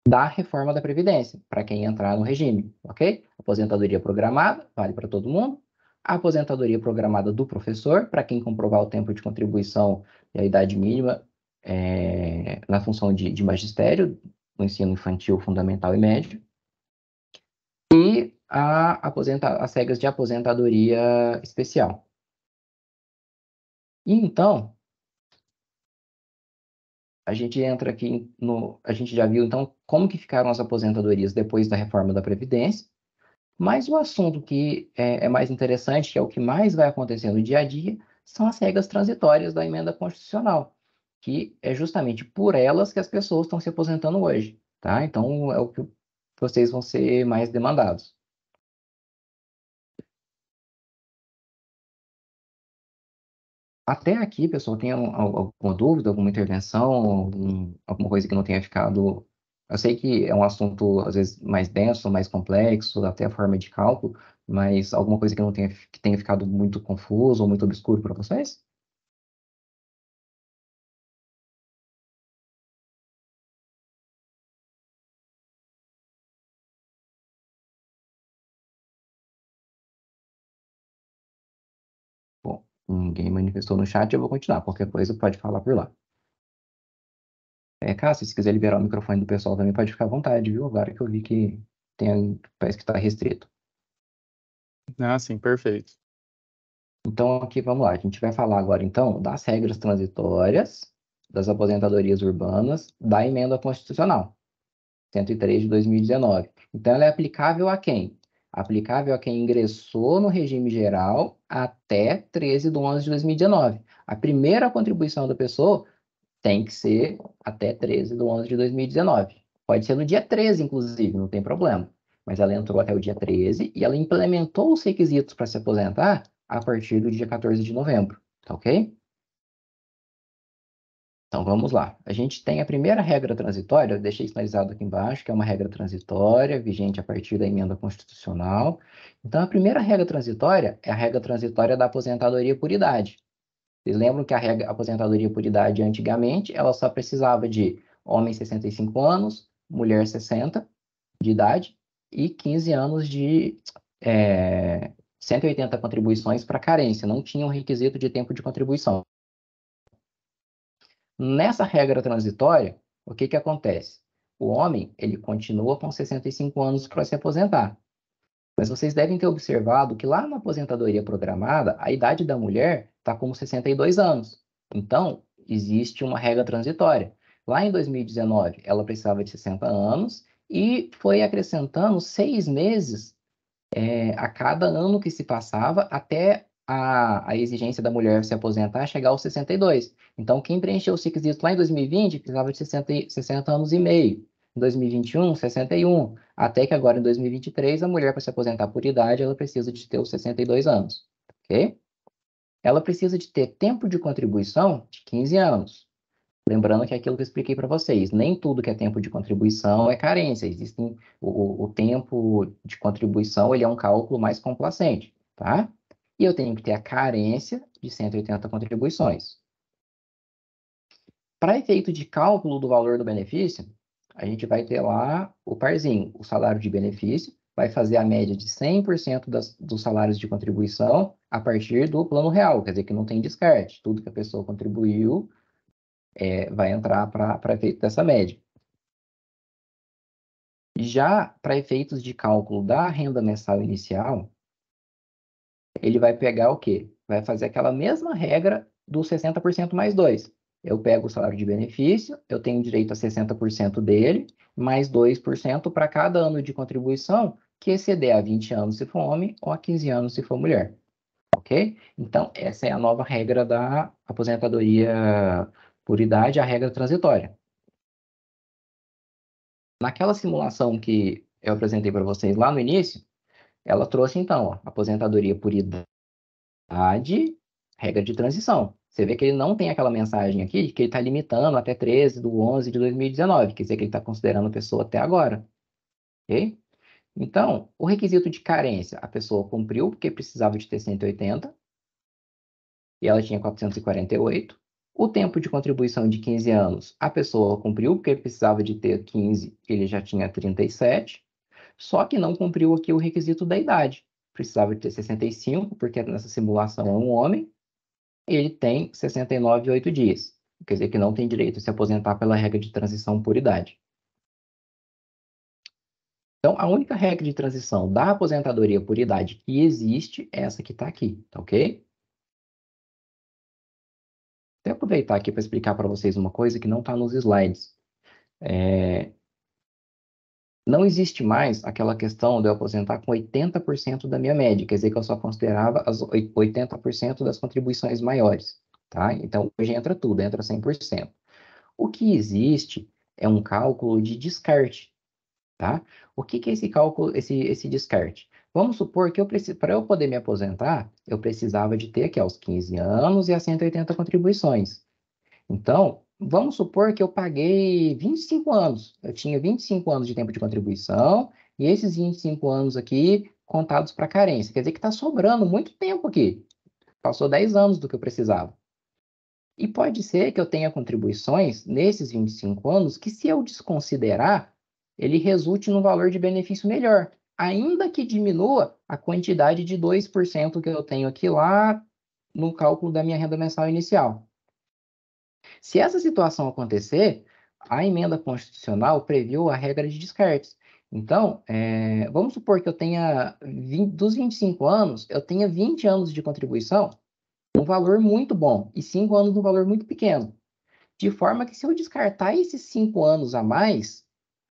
da reforma da Previdência, para quem entrar no regime, ok? Aposentadoria programada, vale para todo mundo. A aposentadoria programada do professor, para quem comprovar o tempo de contribuição e a idade mínima na função de magistério, no ensino infantil, fundamental e médio. E as regras de aposentadoria especial. E então, a gente entra aqui a gente já viu, então, como que ficaram as aposentadorias depois da reforma da Previdência, mas o assunto que é mais interessante, que é o que mais vai acontecer no dia a dia, são as regras transitórias da emenda constitucional, que é justamente por elas que as pessoas estão se aposentando hoje, tá? Então, é o que vocês vão ser mais demandados. Até aqui, pessoal, tem alguma dúvida, alguma intervenção, alguma coisa que não tenha ficado... Eu sei que é um assunto, às vezes, mais denso, mais complexo, até a forma de cálculo, mas alguma coisa que tenha ficado muito confuso ou muito obscuro para vocês? Bom, ninguém manifestou no chat, eu vou continuar. Qualquer coisa pode falar por lá. Cássio, se quiser liberar o microfone do pessoal também, pode ficar à vontade, viu? Agora que eu vi que parece que está restrito.
Ah, sim, perfeito.
Então, aqui vamos lá. A gente vai falar agora, então, das regras transitórias das aposentadorias urbanas da emenda constitucional 103 de 2019. Então, ela é aplicável a quem? Aplicável a quem ingressou no regime geral até 13 de 11 de 2019. A primeira contribuição da pessoa tem que ser até 13 de 11 de 2019. Pode ser no dia 13, inclusive, não tem problema. Mas ela entrou até o dia 13 e ela implementou os requisitos para se aposentar a partir do dia 14 de novembro, tá ok? Então vamos lá. A gente tem a primeira regra transitória, eu deixei sinalizado aqui embaixo, que é uma regra transitória, vigente a partir da emenda constitucional. Então a primeira regra transitória é a regra transitória da aposentadoria por idade. Vocês lembram que a regra aposentadoria por idade antigamente, ela só precisava de homem 65 anos, mulher 60 de idade e 15 anos de 180 contribuições para carência, não tinha um requisito de tempo de contribuição. Nessa regra transitória, o que que acontece? O homem, ele continua com 65 anos para se aposentar. Mas vocês devem ter observado que lá na aposentadoria programada, a idade da mulher está como 62 anos. Então, existe uma regra transitória. Lá em 2019, ela precisava de 60 anos e foi acrescentando 6 meses a cada ano que se passava até a exigência da mulher se aposentar chegar aos 62. Então, quem preencheu os requisitos lá em 2020 precisava de 60 anos e meio. Em 2021, 61. Até que agora, em 2023, a mulher, para se aposentar por idade, ela precisa de ter os 62 anos. Ok? Ela precisa de ter tempo de contribuição de 15 anos. Lembrando que é aquilo que eu expliquei para vocês, nem tudo que é tempo de contribuição é carência. Existem o tempo de contribuição, ele é um cálculo mais complacente, tá? E eu tenho que ter a carência de 180 contribuições. Para efeito de cálculo do valor do benefício, a gente vai ter lá o parzinho, o salário de benefício, vai fazer a média de 100% dos salários de contribuição a partir do plano real, quer dizer que não tem descarte. Tudo que a pessoa contribuiu vai entrar para efeito dessa média. Já para efeitos de cálculo da renda mensal inicial, ele vai pegar o quê? Vai fazer aquela mesma regra dos 60% mais 2. Eu pego o salário de benefício, eu tenho direito a 60% dele, mais 2% para cada ano de contribuição que exceder a 20 anos se for homem ou a 15 anos se for mulher. Ok? Então, essa é a nova regra da aposentadoria por idade, a regra transitória. Naquela simulação que eu apresentei para vocês lá no início, ela trouxe, então, ó, aposentadoria por idade, regra de transição. Você vê que ele não tem aquela mensagem aqui que ele está limitando até 13 de 11 de 2019, quer dizer que ele está considerando a pessoa até agora. Ok? Então, o requisito de carência, a pessoa cumpriu porque precisava de ter 180 e ela tinha 448. O tempo de contribuição de 15 anos, a pessoa cumpriu porque precisava de ter 15, ele já tinha 37. Só que não cumpriu aqui o requisito da idade. Precisava de ter 65, porque nessa simulação é um homem, e ele tem 69,8 dias. Quer dizer que não tem direito a se aposentar pela regra de transição por idade. Então, a única regra de transição da aposentadoria por idade que existe é essa que está aqui, tá ok? Vou aproveitar aqui para explicar para vocês uma coisa que não está nos slides. Não existe mais aquela questão de eu aposentar com 80% da minha média, quer dizer que eu só considerava as 80% das contribuições maiores, tá? Então, hoje entra tudo, entra 100%. O que existe é um cálculo de descarte, tá? O que é esse cálculo, esse descarte? Vamos supor que para eu poder me aposentar, eu precisava de ter aqui aos 15 anos e as 180 contribuições. Então, vamos supor que eu paguei 25 anos. Eu tinha 25 anos de tempo de contribuição e esses 25 anos aqui contados para carência. Quer dizer que está sobrando muito tempo aqui. Passou 10 anos do que eu precisava. E pode ser que eu tenha contribuições nesses 25 anos que, se eu desconsiderar, ele resulte num valor de benefício melhor, ainda que diminua a quantidade de 2% que eu tenho aqui lá no cálculo da minha renda mensal inicial. Se essa situação acontecer, a emenda constitucional previu a regra de descartes. Então, vamos supor que eu tenha, dos 25 anos, eu tenha 20 anos de contribuição, um valor muito bom, e 5 anos um valor muito pequeno. De forma que, se eu descartar esses 5 anos a mais,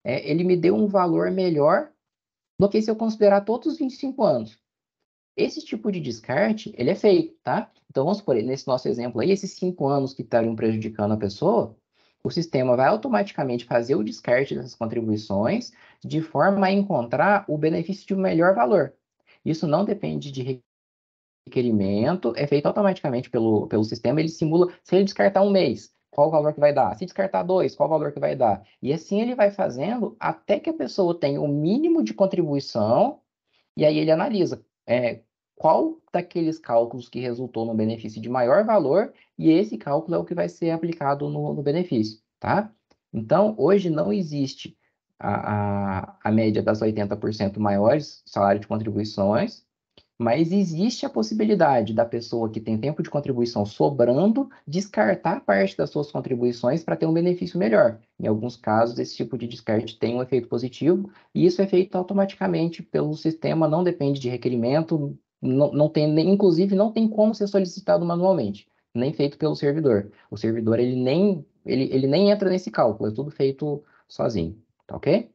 ele me deu um valor melhor do que se eu considerar todos os 25 anos. Esse tipo de descarte, ele é feito, tá? Então, vamos supor, nesse nosso exemplo aí, esses 5 anos que estariam prejudicando a pessoa, o sistema vai automaticamente fazer o descarte dessas contribuições de forma a encontrar o benefício de um melhor valor. Isso não depende de requerimento, é feito automaticamente pelo sistema, ele simula, se ele descartar um mês, qual o valor que vai dar? Se descartar 2, qual o valor que vai dar? E assim ele vai fazendo até que a pessoa tenha o mínimo de contribuição, e aí ele analisa qual daqueles cálculos que resultou no benefício de maior valor, e esse cálculo é o que vai ser aplicado no benefício, tá? Então, hoje não existe a média das 80% maiores salário de contribuições, mas existe a possibilidade da pessoa que tem tempo de contribuição sobrando descartar parte das suas contribuições para ter um benefício melhor. Em alguns casos, esse tipo de descarte tem um efeito positivo, e isso é feito automaticamente pelo sistema, não depende de requerimento, não tem, inclusive não tem como ser solicitado manualmente, nem feito pelo servidor. O servidor ele nem entra nesse cálculo, é tudo feito sozinho, tá ok?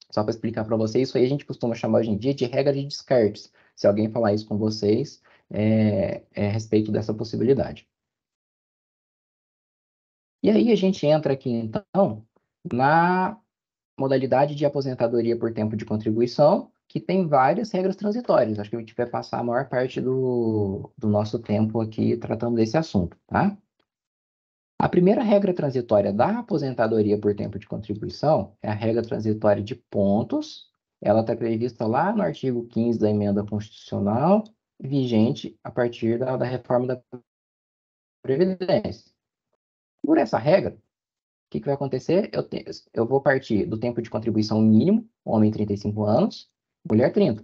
Só para explicar para vocês, isso aí a gente costuma chamar hoje em dia de regra de descartes. Se alguém falar isso com vocês, é a respeito dessa possibilidade. E aí a gente entra aqui, então, na modalidade de aposentadoria por tempo de contribuição, que tem várias regras transitórias. Acho que a gente vai passar a maior parte do nosso tempo aqui tratando desse assunto, tá? A primeira regra transitória da aposentadoria por tempo de contribuição é a regra transitória de pontos. Ela está prevista lá no artigo 15 da Emenda Constitucional, vigente a partir da reforma da Previdência. Por essa regra, o que vai acontecer? Eu vou partir do tempo de contribuição mínimo, homem 35 anos, mulher 30.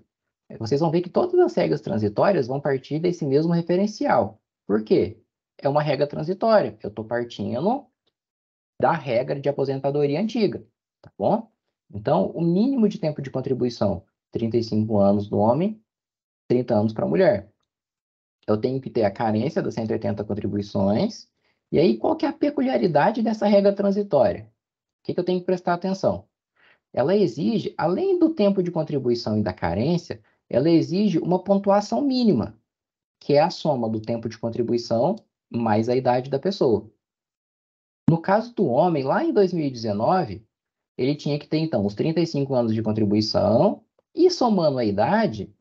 Vocês vão ver que todas as regras transitórias vão partir desse mesmo referencial. Por quê? É uma regra transitória. Eu estou partindo da regra de aposentadoria antiga, tá bom? Então, o mínimo de tempo de contribuição, 35 anos do homem, 30 anos para a mulher. Eu tenho que ter a carência das 180 contribuições. E aí, qual que é a peculiaridade dessa regra transitória? O que eu tenho que prestar atenção? Ela exige, além do tempo de contribuição e da carência, ela exige uma pontuação mínima, que é a soma do tempo de contribuição mais a idade da pessoa. No caso do homem, lá em 2019, ele tinha que ter, então, os 35 anos de contribuição e, somando a idade,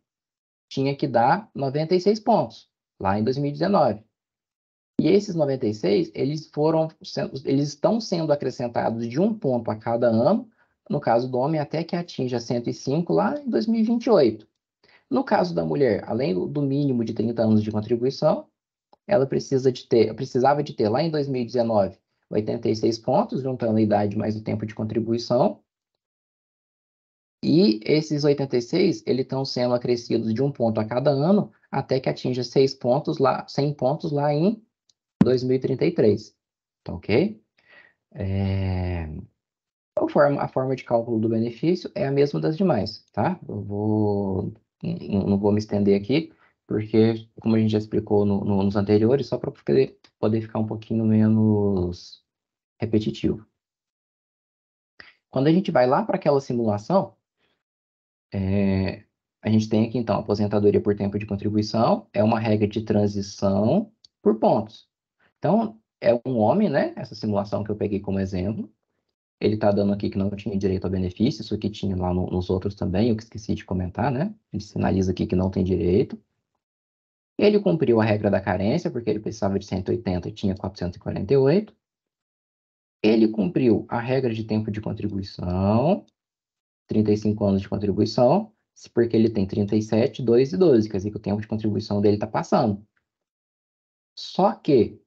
tinha que dar 96 pontos, lá em 2019. E esses 96, eles estão sendo acrescentados de um ponto a cada ano, no caso do homem, até que atinja 105 lá em 2028. No caso da mulher, além do mínimo de 30 anos de contribuição, ela precisava de ter lá em 2019 86 pontos, juntando a idade mais o tempo de contribuição. E esses 86, eles estão sendo acrescidos de um ponto a cada ano, até que atinja 100 pontos lá em 2033. Tá ok? A forma de cálculo do benefício é a mesma das demais, tá? Não vou me estender aqui, porque, como a gente já explicou nos anteriores, só para poder ficar um pouquinho menos repetitivo. Quando a gente vai lá para aquela simulação, a gente tem aqui, então, aposentadoria por tempo de contribuição, é uma regra de transição por pontos. Então, é um homem, né? Essa simulação que eu peguei como exemplo. Ele está dando aqui que não tinha direito ao benefício, isso que tinha lá nos outros também, eu que esqueci de comentar, né? Ele sinaliza aqui que não tem direito. Ele cumpriu a regra da carência, porque ele precisava de 180 e tinha 448. Ele cumpriu a regra de tempo de contribuição, 35 anos de contribuição, porque ele tem 37, 2 e 12, quer dizer que o tempo de contribuição dele está passando. Só que,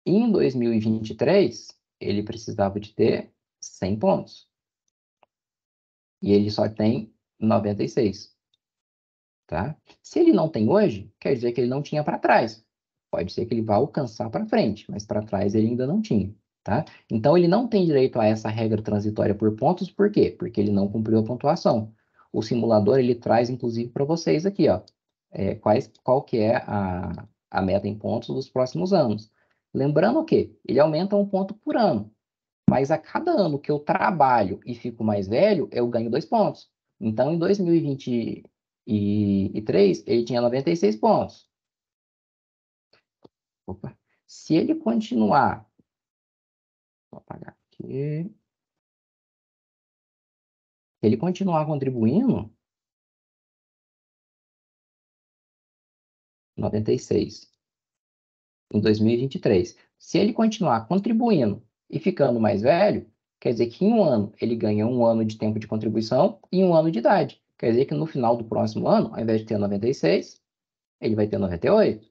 em 2023, ele precisava de ter 100 pontos. E ele só tem 96. Tá? Se ele não tem hoje, quer dizer que ele não tinha para trás. Pode ser que ele vá alcançar para frente, mas para trás ele ainda não tinha. Tá? Então, ele não tem direito a essa regra transitória por pontos, por quê? Porque ele não cumpriu a pontuação. O simulador, ele traz, inclusive, para vocês aqui, ó, qual que é a meta em pontos dos próximos anos. Lembrando que ele aumenta 1 ponto por ano, mas a cada ano que eu trabalho e fico mais velho, eu ganho 2 pontos. Então, em 2023, ele tinha 96 pontos. Opa. Se ele continuar... Vou apagar aqui. Se ele continuar contribuindo, 96 em 2023. Se ele continuar contribuindo e ficando mais velho, quer dizer que em um ano ele ganha 1 ano de tempo de contribuição e 1 ano de idade. Quer dizer que no final do próximo ano, ao invés de ter 96, ele vai ter 98.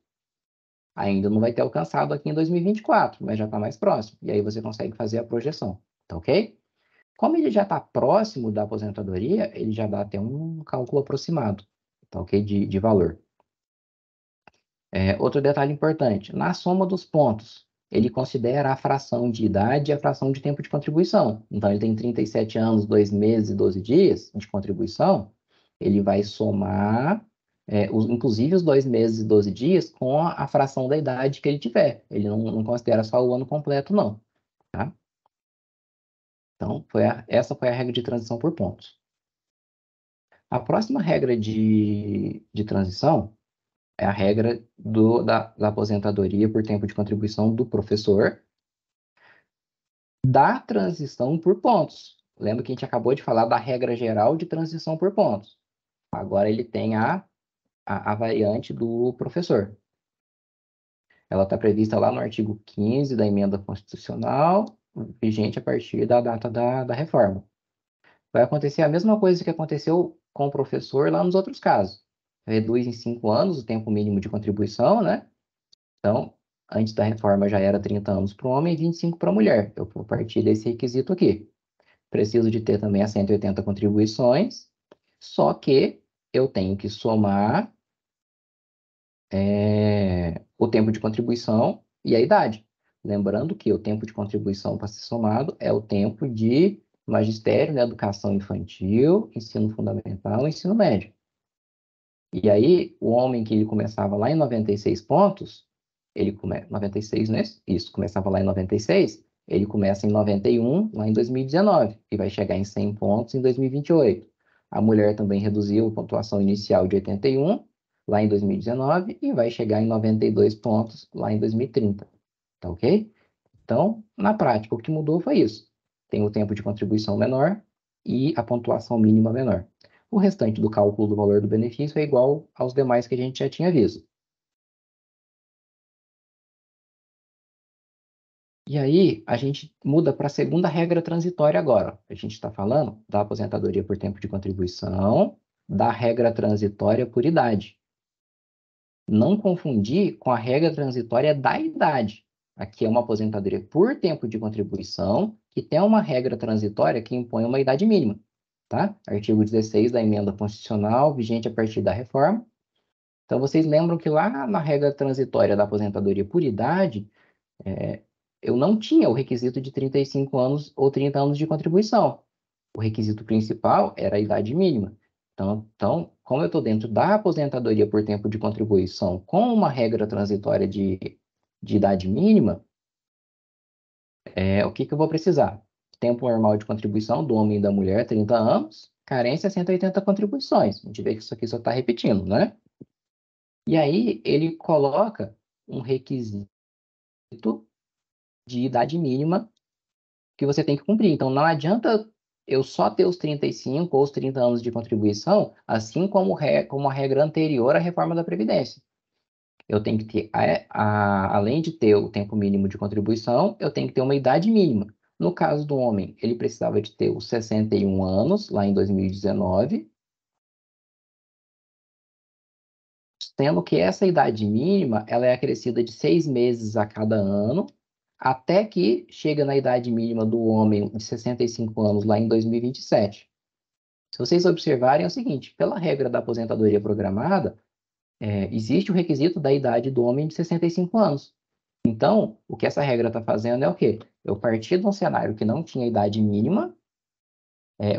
Ainda não vai ter alcançado aqui em 2024, mas já está mais próximo. E aí você consegue fazer a projeção, tá ok? Como ele já está próximo da aposentadoria, ele já dá até um cálculo aproximado, tá ok? De valor. Outro detalhe importante, na soma dos pontos, ele considera a fração de idade e a fração de tempo de contribuição. Então, ele tem 37 anos, 2 meses e 12 dias de contribuição, ele vai somar, inclusive os 2 meses e 12 dias, com a fração da idade que ele tiver. Ele não considera só o ano completo, não. Tá? Então, essa foi a regra de transição por pontos. A próxima regra de transição é a regra da aposentadoria por tempo de contribuição do professor da transição por pontos. Lembra que a gente acabou de falar da regra geral de transição por pontos. Agora ele tem a variante do professor. Ela está prevista lá no artigo 15 da emenda constitucional, vigente a partir da data da reforma. Vai acontecer a mesma coisa que aconteceu com o professor lá nos outros casos. Reduz em 5 anos o tempo mínimo de contribuição, né? Então, antes da reforma já era 30 anos para o homem e 25 para a mulher. Eu vou partir desse requisito aqui. Preciso de ter também as 180 contribuições, só que eu tenho que somar o tempo de contribuição e a idade. Lembrando que o tempo de contribuição para ser somado é o tempo de magistério, né, educação infantil, ensino fundamental e ensino médio. E aí, o homem que ele começava lá em 96 pontos, 96, né? Isso, começava lá em 96, ele começa em 91, lá em 2019, e vai chegar em 100 pontos em 2028. A mulher também reduziu a pontuação inicial de 81, lá em 2019, e vai chegar em 92 pontos lá em 2030. Tá ok? Então, na prática, o que mudou foi isso. Tem o tempo de contribuição menor e a pontuação mínima menor. O restante do cálculo do valor do benefício é igual aos demais que a gente já tinha visto. E aí, a gente muda para a segunda regra transitória agora. A gente está falando da aposentadoria por tempo de contribuição, da regra transitória por idade. Não confundir com a regra transitória da idade. Aqui é uma aposentadoria por tempo de contribuição, que tem uma regra transitória que impõe uma idade mínima. Tá? Artigo 16 da emenda constitucional, vigente a partir da reforma. Então, vocês lembram que lá na regra transitória da aposentadoria por idade, eu não tinha o requisito de 35 anos ou 30 anos de contribuição. O requisito principal era a idade mínima. Então como eu estou dentro da aposentadoria por tempo de contribuição com uma regra transitória de idade mínima, o que eu vou precisar? tempo normal de contribuição do homem e da mulher, 30 anos, carência, 180 contribuições. A gente vê que isso aqui só está repetindo, né? E aí ele coloca um requisito de idade mínima que você tem que cumprir. Então, não adianta eu só ter os 35 ou os 30 anos de contribuição, assim como a regra anterior à reforma da Previdência. Eu tenho que ter, além de ter o tempo mínimo de contribuição, eu tenho que ter uma idade mínima. No caso do homem, ele precisava de ter os 61 anos, lá em 2019, sendo que essa idade mínima ela é acrescida de 6 meses a cada ano, até que chega na idade mínima do homem de 65 anos, lá em 2027. Se vocês observarem, é o seguinte, pela regra da aposentadoria programada, existe o requisito da idade do homem de 65 anos. Então, o que essa regra está fazendo é o quê? Eu parti de um cenário que não tinha idade mínima,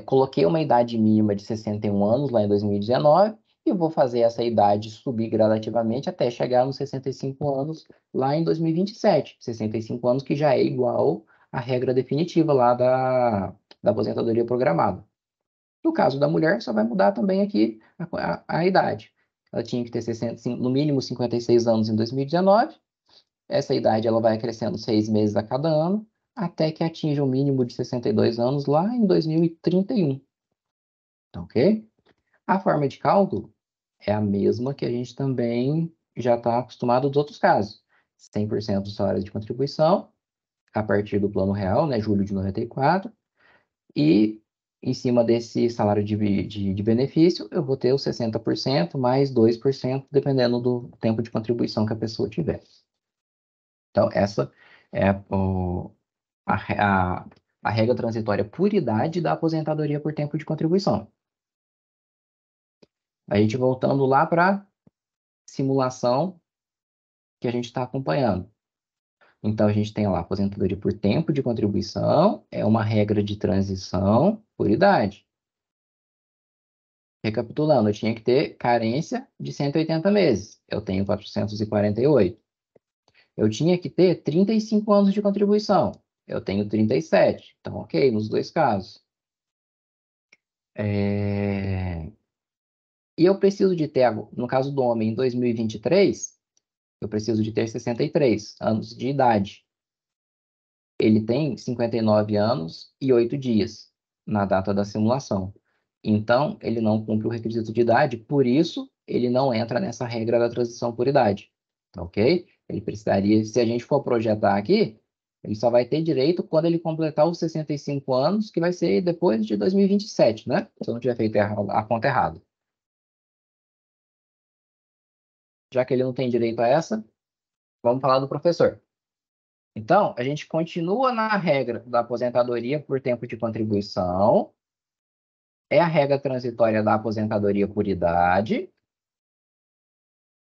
coloquei uma idade mínima de 61 anos lá em 2019, e vou fazer essa idade subir gradativamente até chegar nos 65 anos lá em 2027. 65 anos que já é igual à regra definitiva lá da aposentadoria programada. No caso da mulher, só vai mudar também aqui a idade. Ela tinha que ter no mínimo 56 anos em 2019. Essa idade ela vai crescendo 6 meses a cada ano, até que atinja o mínimo de 62 anos lá em 2031. Tá, ok? A forma de cálculo é a mesma que a gente também já está acostumado dos outros casos. 100% do salário de contribuição, a partir do plano real, né, julho de 94, e em cima desse salário de benefício, eu vou ter os 60% mais 2%, dependendo do tempo de contribuição que a pessoa tiver. Então, essa é a regra transitória por idade da aposentadoria por tempo de contribuição. A gente voltando lá para a simulação que a gente está acompanhando. Então, a gente tem lá aposentadoria por tempo de contribuição, é uma regra de transição por idade. Recapitulando, eu tinha que ter carência de 180 meses. Eu tenho 448. Eu tinha que ter 35 anos de contribuição. Eu tenho 37. Então, ok, nos dois casos. E eu preciso de ter, no caso do homem, em 2023, eu preciso de ter 63 anos de idade. Ele tem 59 anos e 8 dias na data da simulação. Então, ele não cumpre o requisito de idade, por isso, ele não entra nessa regra da transição por idade. Tá, ok? Ele precisaria, se a gente for projetar aqui, ele só vai ter direito quando ele completar os 65 anos, que vai ser depois de 2027, né? Se eu não tiver feito a conta errada. Já que ele não tem direito a essa, vamos falar do professor. Então, a gente continua na regra da aposentadoria por tempo de contribuição, é a regra transitória da aposentadoria por idade,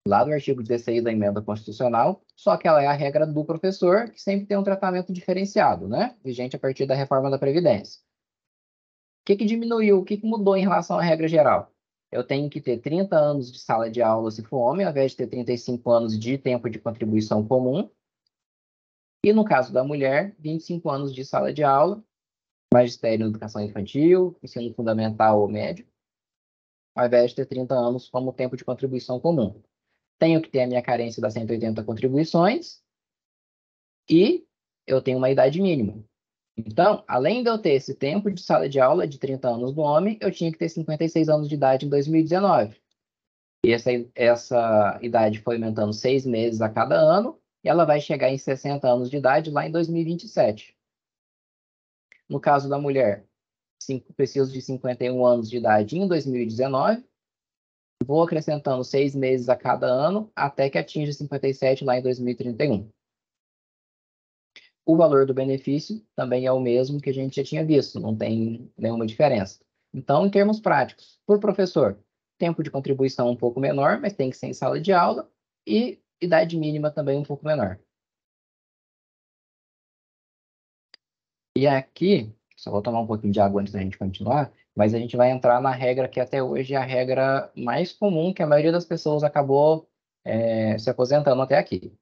lá do artigo 16 da emenda constitucional, só que ela é a regra do professor, que sempre tem um tratamento diferenciado, né? Vigente a partir da reforma da Previdência. O que diminuiu, o que mudou em relação à regra geral? Eu tenho que ter 30 anos de sala de aula se for homem, ao invés de ter 35 anos de tempo de contribuição comum. E no caso da mulher, 25 anos de sala de aula, magistério em educação infantil, ensino fundamental ou médio, ao invés de ter 30 anos como tempo de contribuição comum. Tenho que ter a minha carência das 180 contribuições e eu tenho uma idade mínima. Então, além de eu ter esse tempo de sala de aula de 30 anos do homem, eu tinha que ter 56 anos de idade em 2019. E essa idade foi aumentando 6 meses a cada ano, e ela vai chegar em 60 anos de idade lá em 2027. No caso da mulher, preciso de 51 anos de idade em 2019, vou acrescentando 6 meses a cada ano, até que atinja 57 lá em 2031. O valor do benefício também é o mesmo que a gente já tinha visto, não tem nenhuma diferença. Então, em termos práticos, por professor, tempo de contribuição um pouco menor, mas tem que ser em sala de aula, e idade mínima também um pouco menor. E aqui, só vou tomar um pouquinho de água antes da gente continuar, mas a gente vai entrar na regra que até hoje é a regra mais comum, que a maioria das pessoas acabou se aposentando até aqui.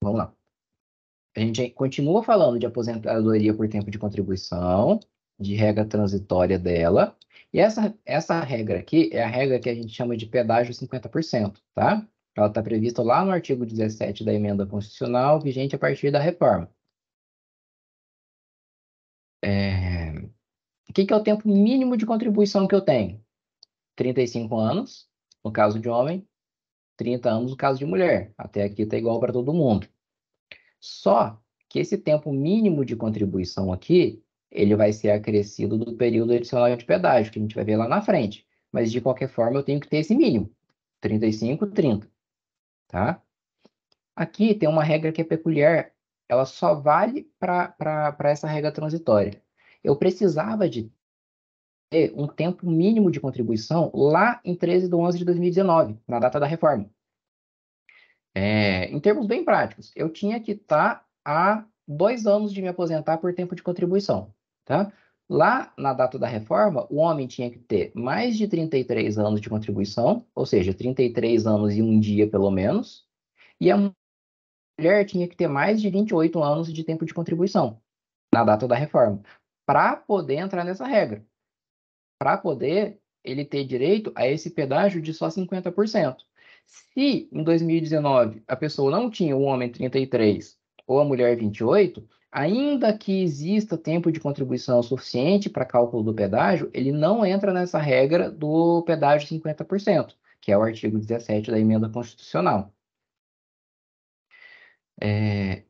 Vamos lá. A gente continua falando de aposentadoria por tempo de contribuição, de regra transitória dela. E essa regra aqui é a regra que a gente chama de pedágio 50%, tá? Ela está prevista lá no artigo 17 da emenda constitucional, vigente a partir da reforma. O que é o tempo mínimo de contribuição que eu tenho? 35 anos, no caso de homem, 30 anos no caso de mulher. Até aqui está igual para todo mundo. Só que esse tempo mínimo de contribuição aqui, ele vai ser acrescido do período adicional de pedágio, que a gente vai ver lá na frente. Mas, de qualquer forma, eu tenho que ter esse mínimo. 35, 30. Tá? Aqui tem uma regra que é peculiar. Ela só vale para essa regra transitória. Eu precisava de ter um tempo mínimo de contribuição lá em 13/11 de 2019, na data da reforma. Em termos bem práticos, eu tinha que estar há 2 anos de me aposentar por tempo de contribuição, tá? Lá na data da reforma, o homem tinha que ter mais de 33 anos de contribuição, ou seja, 33 anos e um dia pelo menos, e a mulher tinha que ter mais de 28 anos de tempo de contribuição na data da reforma, para poder entrar nessa regra, para poder ele ter direito a esse pedágio de só 50%. Se em 2019 a pessoa não tinha o homem 33 ou a mulher 28, ainda que exista tempo de contribuição suficiente para cálculo do pedágio, ele não entra nessa regra do pedágio 50%, que é o artigo 17 da emenda constitucional.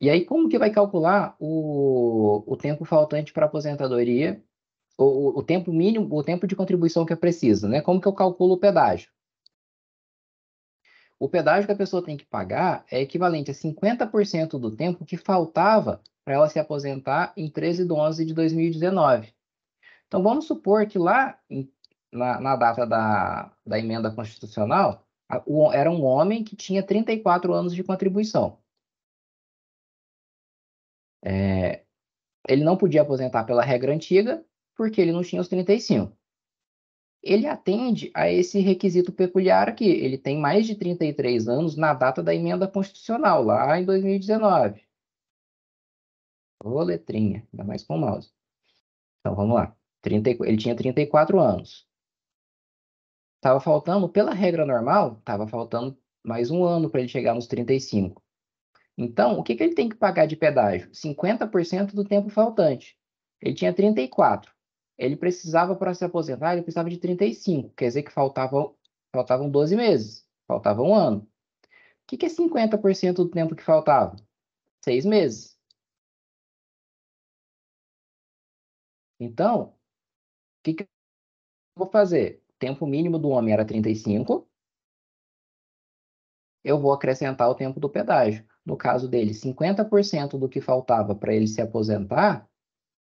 E aí, como que vai calcular o tempo faltante para aposentadoria, o tempo mínimo, o tempo de contribuição que é preciso, né? Como que eu calculo o pedágio? O pedágio que a pessoa tem que pagar é equivalente a 50% do tempo que faltava para ela se aposentar em 13/11 de 2019. Então, vamos supor que lá, na data da emenda constitucional, era um homem que tinha 34 anos de contribuição. Ele não podia aposentar pela regra antiga, porque ele não tinha os 35. Ele atende a esse requisito peculiar aqui. Ele tem mais de 33 anos na data da emenda constitucional, lá em 2019. Ô, letrinha, ainda mais com o mouse. Então, vamos lá. Ele tinha 34 anos. Estava faltando, pela regra normal, estava faltando mais um ano para ele chegar nos 35. Então, o que ele tem que pagar de pedágio? 50% do tempo faltante. Ele tinha 34. Ele precisava, para se aposentar, ele precisava de 35. Quer dizer que faltavam 12 meses. Faltava um ano. O que é 50% do tempo que faltava? 6 meses. Então, o que eu vou fazer? O tempo mínimo do homem era 35. Eu vou acrescentar o tempo do pedágio. No caso dele, 50% do que faltava para ele se aposentar,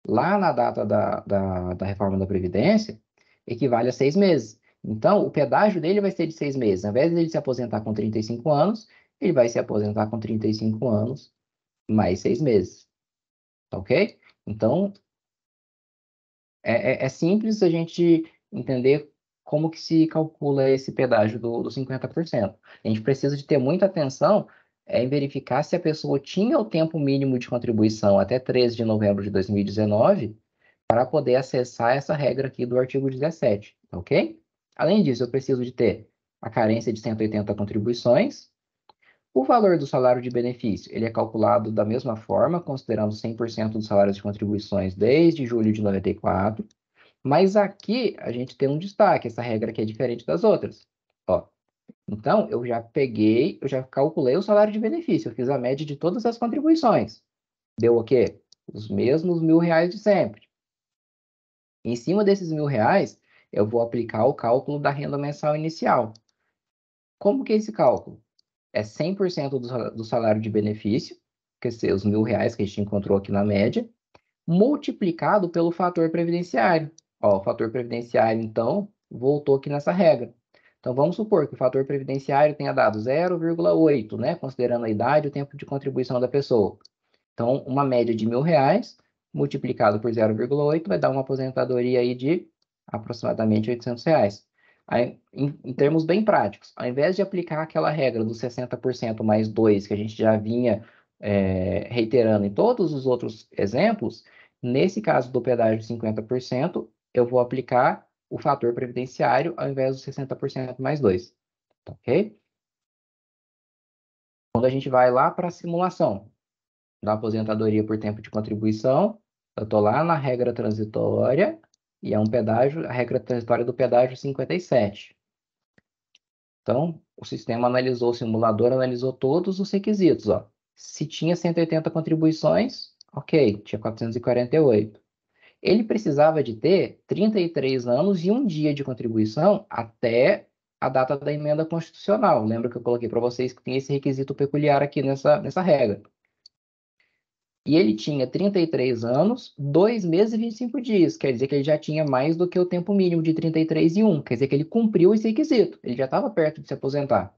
lá na data da reforma da Previdência, equivale a 6 meses. Então, o pedágio dele vai ser de 6 meses. Ao invés de ele se aposentar com 35 anos, ele vai se aposentar com 35 anos mais 6 meses. Tá ok? Então, é simples a gente entender como que se calcula esse pedágio do 50%. A gente precisa de ter muita atenção em verificar se a pessoa tinha o tempo mínimo de contribuição até 13 de novembro de 2019 para poder acessar essa regra aqui do artigo 17, ok? Além disso, eu preciso de ter a carência de 180 contribuições. O valor do salário de benefício, ele é calculado da mesma forma, considerando 100% dos salários de contribuições desde julho de 94. Mas aqui a gente tem um destaque, essa regra aqui é diferente das outras. Ó, então, eu já calculei o salário de benefício, eu fiz a média de todas as contribuições. Deu o quê? Os mesmos R$ 1.000 de sempre. Em cima desses R$ 1.000, eu vou aplicar o cálculo da renda mensal inicial. Como que é esse cálculo? É 100% do salário de benefício, que são os R$ 1.000 que a gente encontrou aqui na média, multiplicado pelo fator previdenciário. Ó, o fator previdenciário, então, voltou aqui nessa regra. Então, vamos supor que o fator previdenciário tenha dado 0,8, né? Considerando a idade e o tempo de contribuição da pessoa. Então, uma média de R$ 1.000 multiplicado por 0,8 vai dar uma aposentadoria aí de aproximadamente R$ 800. Aí, em termos bem práticos, ao invés de aplicar aquela regra dos 60% mais 2 que a gente já vinha reiterando em todos os outros exemplos, nesse caso do pedágio de 50%, eu vou aplicar o fator previdenciário ao invés dos 60% mais 2. Ok? Quando a gente vai lá para a simulação da aposentadoria por tempo de contribuição, eu estou lá na regra transitória e é um pedágio, a regra transitória do pedágio 57. Então, o sistema analisou, o simulador analisou todos os requisitos, ó. Se tinha 180 contribuições, ok, tinha 448. Ele precisava de ter 33 anos e um dia de contribuição até a data da emenda constitucional. Lembra que eu coloquei para vocês que tem esse requisito peculiar aqui nessa regra. E ele tinha 33 anos, 2 meses e 25 dias. Quer dizer que ele já tinha mais do que o tempo mínimo de 33 e 1. Quer dizer que ele cumpriu esse requisito. Ele já estava perto de se aposentar.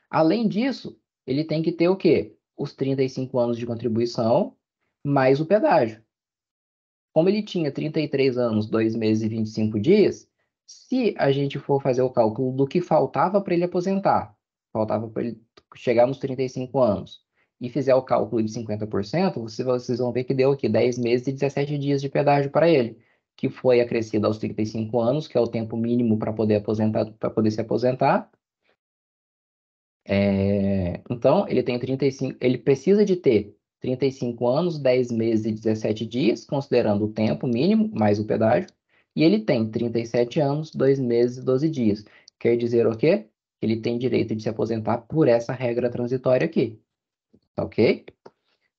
Além disso, ele tem que ter o quê? Os 35 anos de contribuição, mais o pedágio. Como ele tinha 33 anos, 2 meses e 25 dias, se a gente for fazer o cálculo do que faltava para ele aposentar, faltava para ele chegar nos 35 anos, e fizer o cálculo de 50%, vocês vão ver que deu aqui 10 meses e 17 dias de pedágio para ele, que foi acrescido aos 35 anos, que é o tempo mínimo para poder se aposentar. Então, ele precisa de ter 35 anos, 10 meses e 17 dias, considerando o tempo mínimo, mais o pedágio, e ele tem 37 anos, 2 meses e 12 dias. Quer dizer o quê? Ele tem direito de se aposentar por essa regra transitória aqui, tá ok?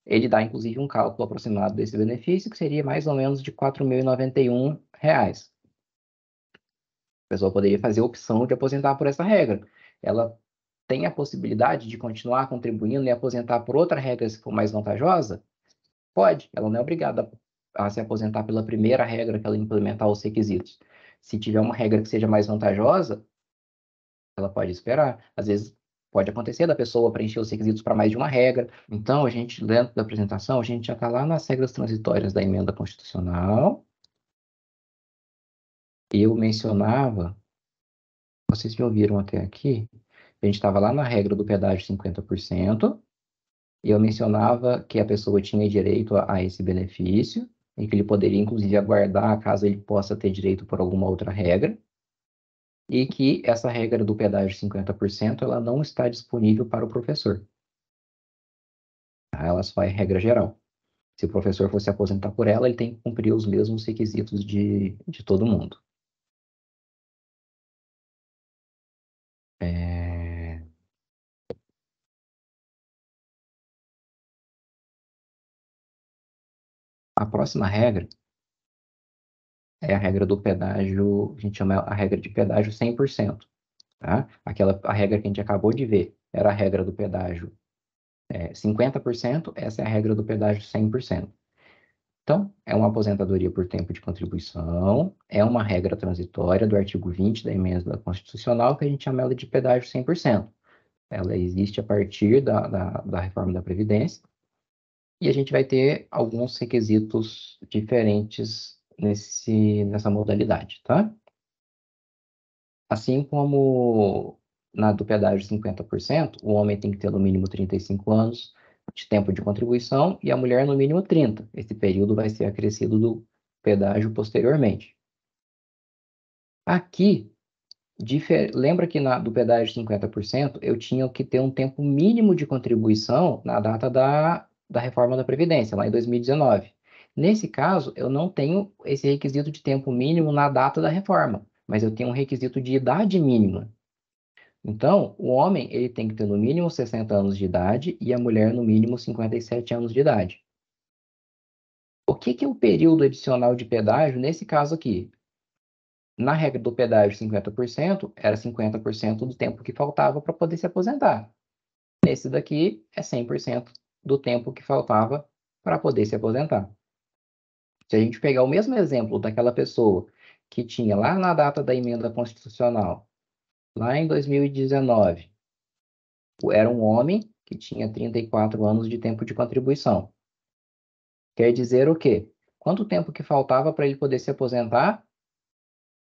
Ele dá, inclusive, um cálculo aproximado desse benefício, que seria mais ou menos de R$ 4.091. A pessoa poderia fazer a opção de aposentar por essa regra. Ela tem a possibilidade de continuar contribuindo e aposentar por outra regra se for mais vantajosa? Pode, ela não é obrigada a se aposentar pela primeira regra que ela implementar os requisitos. Se tiver uma regra que seja mais vantajosa, ela pode esperar. Às vezes pode acontecer da pessoa preencher os requisitos para mais de uma regra. Então, dentro da apresentação, a gente já está lá nas regras transitórias da emenda constitucional. Eu mencionava, vocês me ouviram até aqui, a gente estava lá na regra do pedágio 50%, e eu mencionava que a pessoa tinha direito a esse benefício, e que ele poderia, inclusive, aguardar caso ele possa ter direito por alguma outra regra, e que essa regra do pedágio 50%, ela não está disponível para o professor. Ela só é regra geral. Se o professor fosse aposentar por ela, ele tem que cumprir os mesmos requisitos de todo mundo. A próxima regra é a regra do pedágio, a gente chama a regra de pedágio 100%. Tá? A regra que a gente acabou de ver era a regra do pedágio 50%, essa é a regra do pedágio 100%. Então, é uma aposentadoria por tempo de contribuição, é uma regra transitória do artigo 20 da emenda constitucional que a gente chama ela de pedágio 100%. Ela existe a partir da reforma da Previdência e a gente vai ter alguns requisitos diferentes nessa modalidade, tá? Assim como na do pedágio 50%, o homem tem que ter no mínimo 35 anos de tempo de contribuição e a mulher no mínimo 30. Esse período vai ser acrescido do pedágio posteriormente. Aqui, lembra que do pedágio 50%, eu tinha que ter um tempo mínimo de contribuição na data da reforma da Previdência, lá em 2019. Nesse caso, eu não tenho esse requisito de tempo mínimo na data da reforma, mas eu tenho um requisito de idade mínima. Então, o homem ele tem que ter no mínimo 60 anos de idade e a mulher no mínimo 57 anos de idade. O que é o período adicional de pedágio nesse caso aqui? Na regra do pedágio 50%, era 50% do tempo que faltava para poder se aposentar. Nesse daqui, é 100% do tempo que faltava para poder se aposentar. Se a gente pegar o mesmo exemplo daquela pessoa que tinha lá na data da emenda constitucional, lá em 2019, era um homem que tinha 34 anos de tempo de contribuição. Quer dizer o quê? Quanto tempo que faltava para ele poder se aposentar?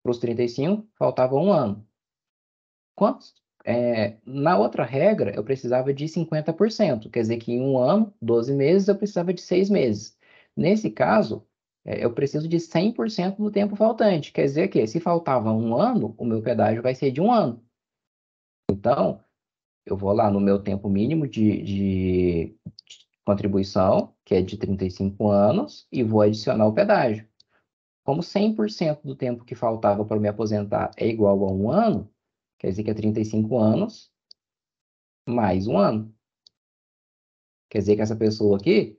Para os 35, faltava um ano. Na outra regra, eu precisava de 50%, quer dizer que em um ano, 12 meses, eu precisava de 6 meses. Nesse caso, eu preciso de 100% do tempo faltante, quer dizer que se faltava um ano, o meu pedágio vai ser de um ano. Então, eu vou lá no meu tempo mínimo de contribuição, que é de 35 anos, e vou adicionar o pedágio. Como 100% do tempo que faltava para me aposentar é igual a um ano, quer dizer que é 35 anos mais um ano. Quer dizer que essa pessoa aqui,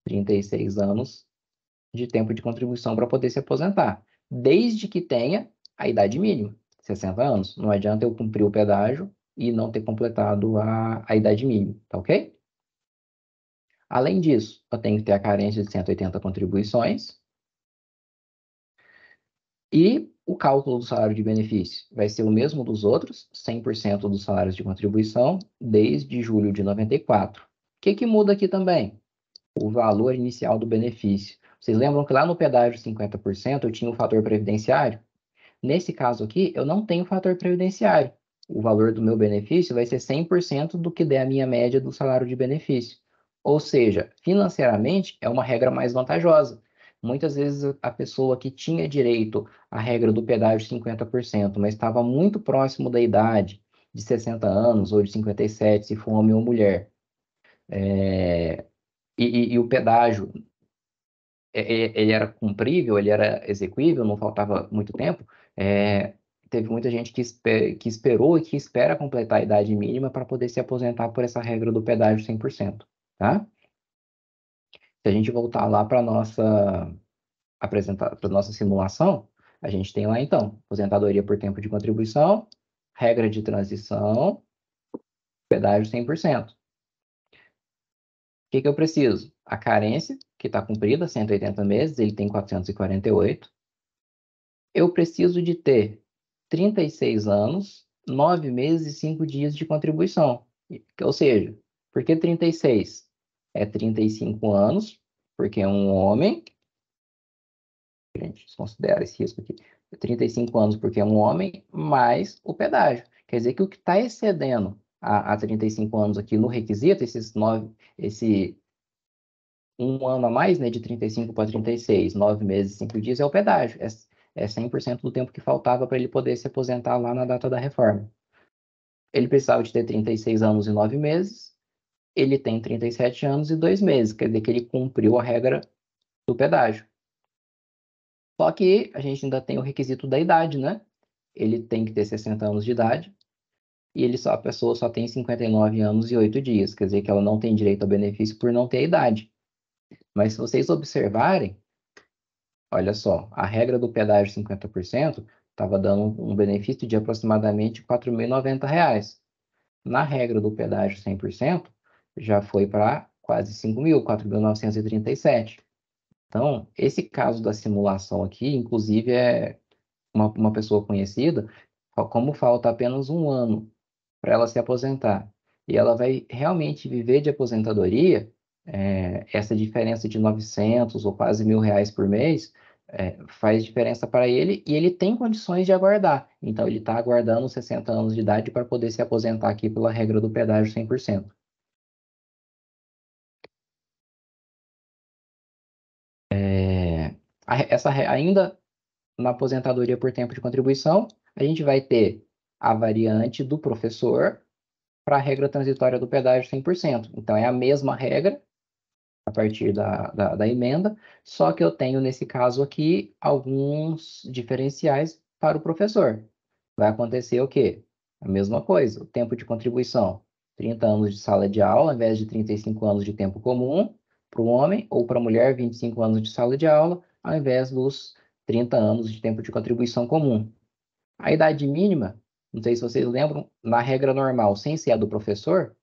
36 anos de tempo de contribuição para poder se aposentar, desde que tenha a idade mínima, 60 anos. Não adianta eu cumprir o pedágio e não ter completado a idade mínima, tá ok? Além disso, eu tenho que ter a carência de 180 contribuições e o cálculo do salário de benefício vai ser o mesmo dos outros, 100% dos salários de contribuição, desde julho de 94. O que muda aqui também? O valor inicial do benefício. Vocês lembram que lá no pedágio 50% eu tinha o fator previdenciário? Nesse caso aqui, eu não tenho fator previdenciário. O valor do meu benefício vai ser 100% do que der a minha média do salário de benefício. Ou seja, financeiramente é uma regra mais vantajosa. Muitas vezes a pessoa que tinha direito à regra do pedágio 50%, mas estava muito próximo da idade de 60 anos ou de 57, se for homem ou mulher, e o pedágio ele era cumprível, ele era execuível, não faltava muito tempo, teve muita gente que esperou e que espera completar a idade mínima para poder se aposentar por essa regra do pedágio 100%, tá? Se a gente voltar lá para nossa simulação, a gente tem lá então, aposentadoria por tempo de contribuição, regra de transição, pedágio 100%. O que eu preciso? A carência, que está cumprida, 180 meses, ele tem 448. Eu preciso de ter 36 anos, 9 meses e 5 dias de contribuição. Ou seja, por que 36? É 35 anos, porque é um homem. Gente, desconsidera esse risco aqui. 35 anos, porque é um homem, mais o pedágio. Quer dizer que o que está excedendo a 35 anos aqui no requisito, esse um ano a mais, né, de 35 para 36, 9 meses e 5 dias, é o pedágio. É 100% do tempo que faltava para ele poder se aposentar lá na data da reforma. Ele precisava de ter 36 anos e 9 meses, ele tem 37 anos e 2 meses, quer dizer que ele cumpriu a regra do pedágio. Só que a gente ainda tem o requisito da idade, né? Ele tem que ter 60 anos de idade e a pessoa só tem 59 anos e 8 dias, quer dizer que ela não tem direito ao benefício por não ter a idade. Mas se vocês observarem, olha só, a regra do pedágio 50% estava dando um benefício de aproximadamente R$ 4.090. Na regra do pedágio 100%, já foi para quase 5.000, 4.937. Então, esse caso da simulação aqui, inclusive, é uma pessoa conhecida, como falta apenas um ano para ela se aposentar, e ela vai realmente viver de aposentadoria, essa diferença de 900 ou quase R$ 1.000 por mês, faz diferença para ele, e ele tem condições de aguardar. Então, ele está aguardando 60 anos de idade para poder se aposentar aqui pela regra do pedágio 100%. Ainda na aposentadoria por tempo de contribuição, a gente vai ter a variante do professor para a regra transitória do pedágio 100%. Então, é a mesma regra a partir da emenda, só que eu tenho, nesse caso aqui, alguns diferenciais para o professor. Vai acontecer o quê? A mesma coisa, o tempo de contribuição, 30 anos de sala de aula, ao invés de 35 anos de tempo comum, para o homem, ou para a mulher, 25 anos de sala de aula, ao invés dos 30 anos de tempo de contribuição comum. A idade mínima, não sei se vocês lembram, na regra normal, sem ser a do professor,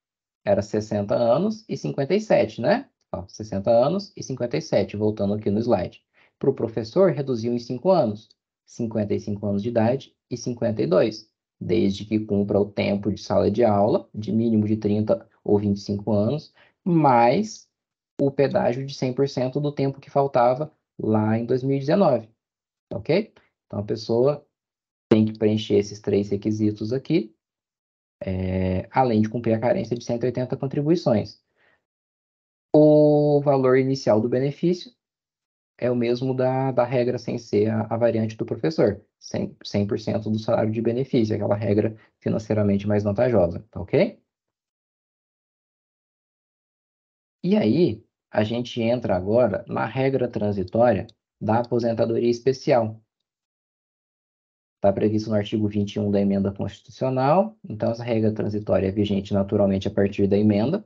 era 60 anos e 57, né? Ó, 60 anos e 57, voltando aqui no slide. Para o professor, reduziu em 5 anos, 55 anos de idade e 52, desde que cumpra o tempo de sala de aula, de mínimo de 30 ou 25 anos, mais o pedágio de 100% do tempo que faltava lá em 2019, ok? Então, a pessoa tem que preencher esses 3 requisitos aqui além de cumprir a carência de 180 contribuições. O valor inicial do benefício é o mesmo da regra sem ser a variante do professor, 100% do salário de benefício, aquela regra financeiramente mais vantajosa, tá ok? E aí, a gente entra agora na regra transitória da aposentadoria especial. Está previsto no artigo 21 da emenda constitucional, então essa regra transitória é vigente naturalmente a partir da emenda.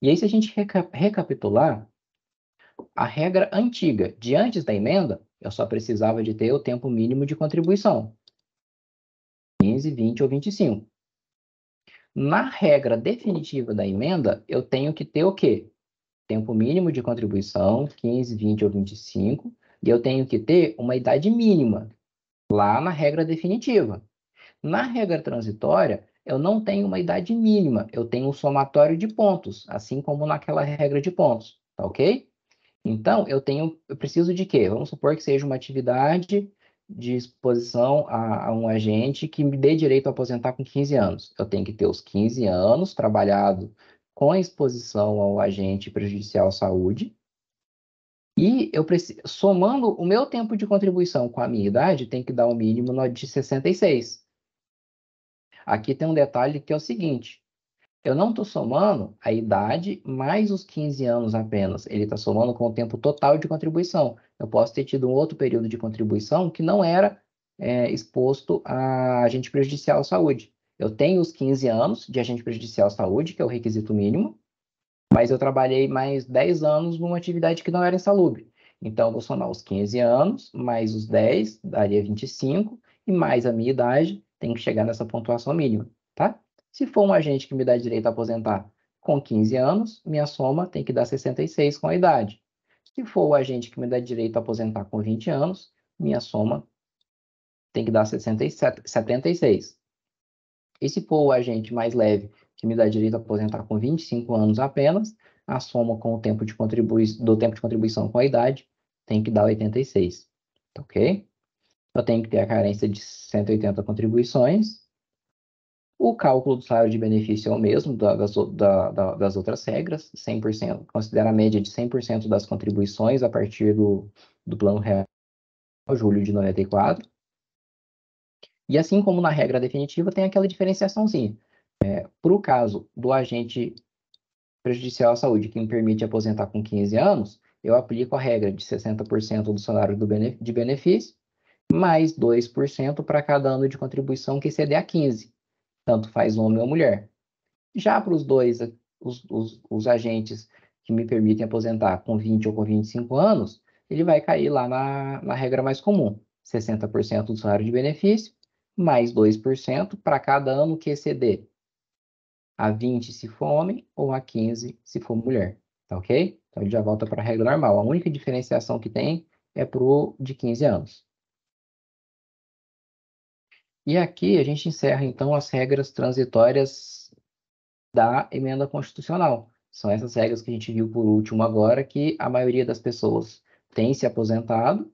E aí, se a gente recapitular, a regra antiga de antes da emenda, eu só precisava de ter o tempo mínimo de contribuição, 15, 20 ou 25. Na regra definitiva da emenda, eu tenho que ter o quê? Tempo mínimo de contribuição, 15, 20 ou 25, e eu tenho que ter uma idade mínima, lá na regra definitiva. Na regra transitória, eu não tenho uma idade mínima, eu tenho um somatório de pontos, assim como naquela regra de pontos, tá ok? Então, eu preciso de quê? Vamos supor que seja uma atividade de exposição a um agente que me dê direito a aposentar com 15 anos. Eu tenho que ter os 15 anos trabalhado com a exposição ao agente prejudicial à saúde. E eu preciso, somando o meu tempo de contribuição com a minha idade, tem que dar o mínimo de 66. Aqui tem um detalhe que é o seguinte: eu não estou somando a idade mais os 15 anos apenas. Ele está somando com o tempo total de contribuição. Eu posso ter tido um outro período de contribuição que não era exposto a agente prejudicial à saúde. Eu tenho os 15 anos de agente prejudicial à saúde, que é o requisito mínimo, mas eu trabalhei mais 10 anos numa atividade que não era insalubre. Então, eu vou somar os 15 anos, mais os 10, daria 25, e mais a minha idade, tem que chegar nessa pontuação mínima, tá? Se for um agente que me dá direito a aposentar com 15 anos, minha soma tem que dar 66 com a idade. Se for o agente que me dá direito a aposentar com 20 anos, minha soma tem que dar 76. E se for o agente mais leve, que me dá direito a aposentar com 25 anos apenas, a soma com o tempo de do tempo de contribuição com a idade tem que dar 86, tá ok? Eu tenho que ter a carência de 180 contribuições. O cálculo do salário de benefício é o mesmo das outras regras, 100%, considera a média de 100% das contribuições a partir do Plano Real, julho de 94. E assim como na regra definitiva, tem aquela diferenciaçãozinha. Para o caso do agente prejudicial à saúde que me permite aposentar com 15 anos, eu aplico a regra de 60% do salário de benefício, mais 2% para cada ano de contribuição que exceder a 15, tanto faz homem ou mulher. Já para os dois, os agentes que me permitem aposentar com 20 ou com 25 anos, ele vai cair lá na regra mais comum, 60% do salário de benefício, mais 2% para cada ano que exceder a 20 se for homem ou a 15 se for mulher, tá ok? Então ele já volta para a regra normal. A única diferenciação que tem é para o de 15 anos. E aqui a gente encerra então as regras transitórias da emenda constitucional. São essas regras que a gente viu por último agora, que a maioria das pessoas tem se aposentado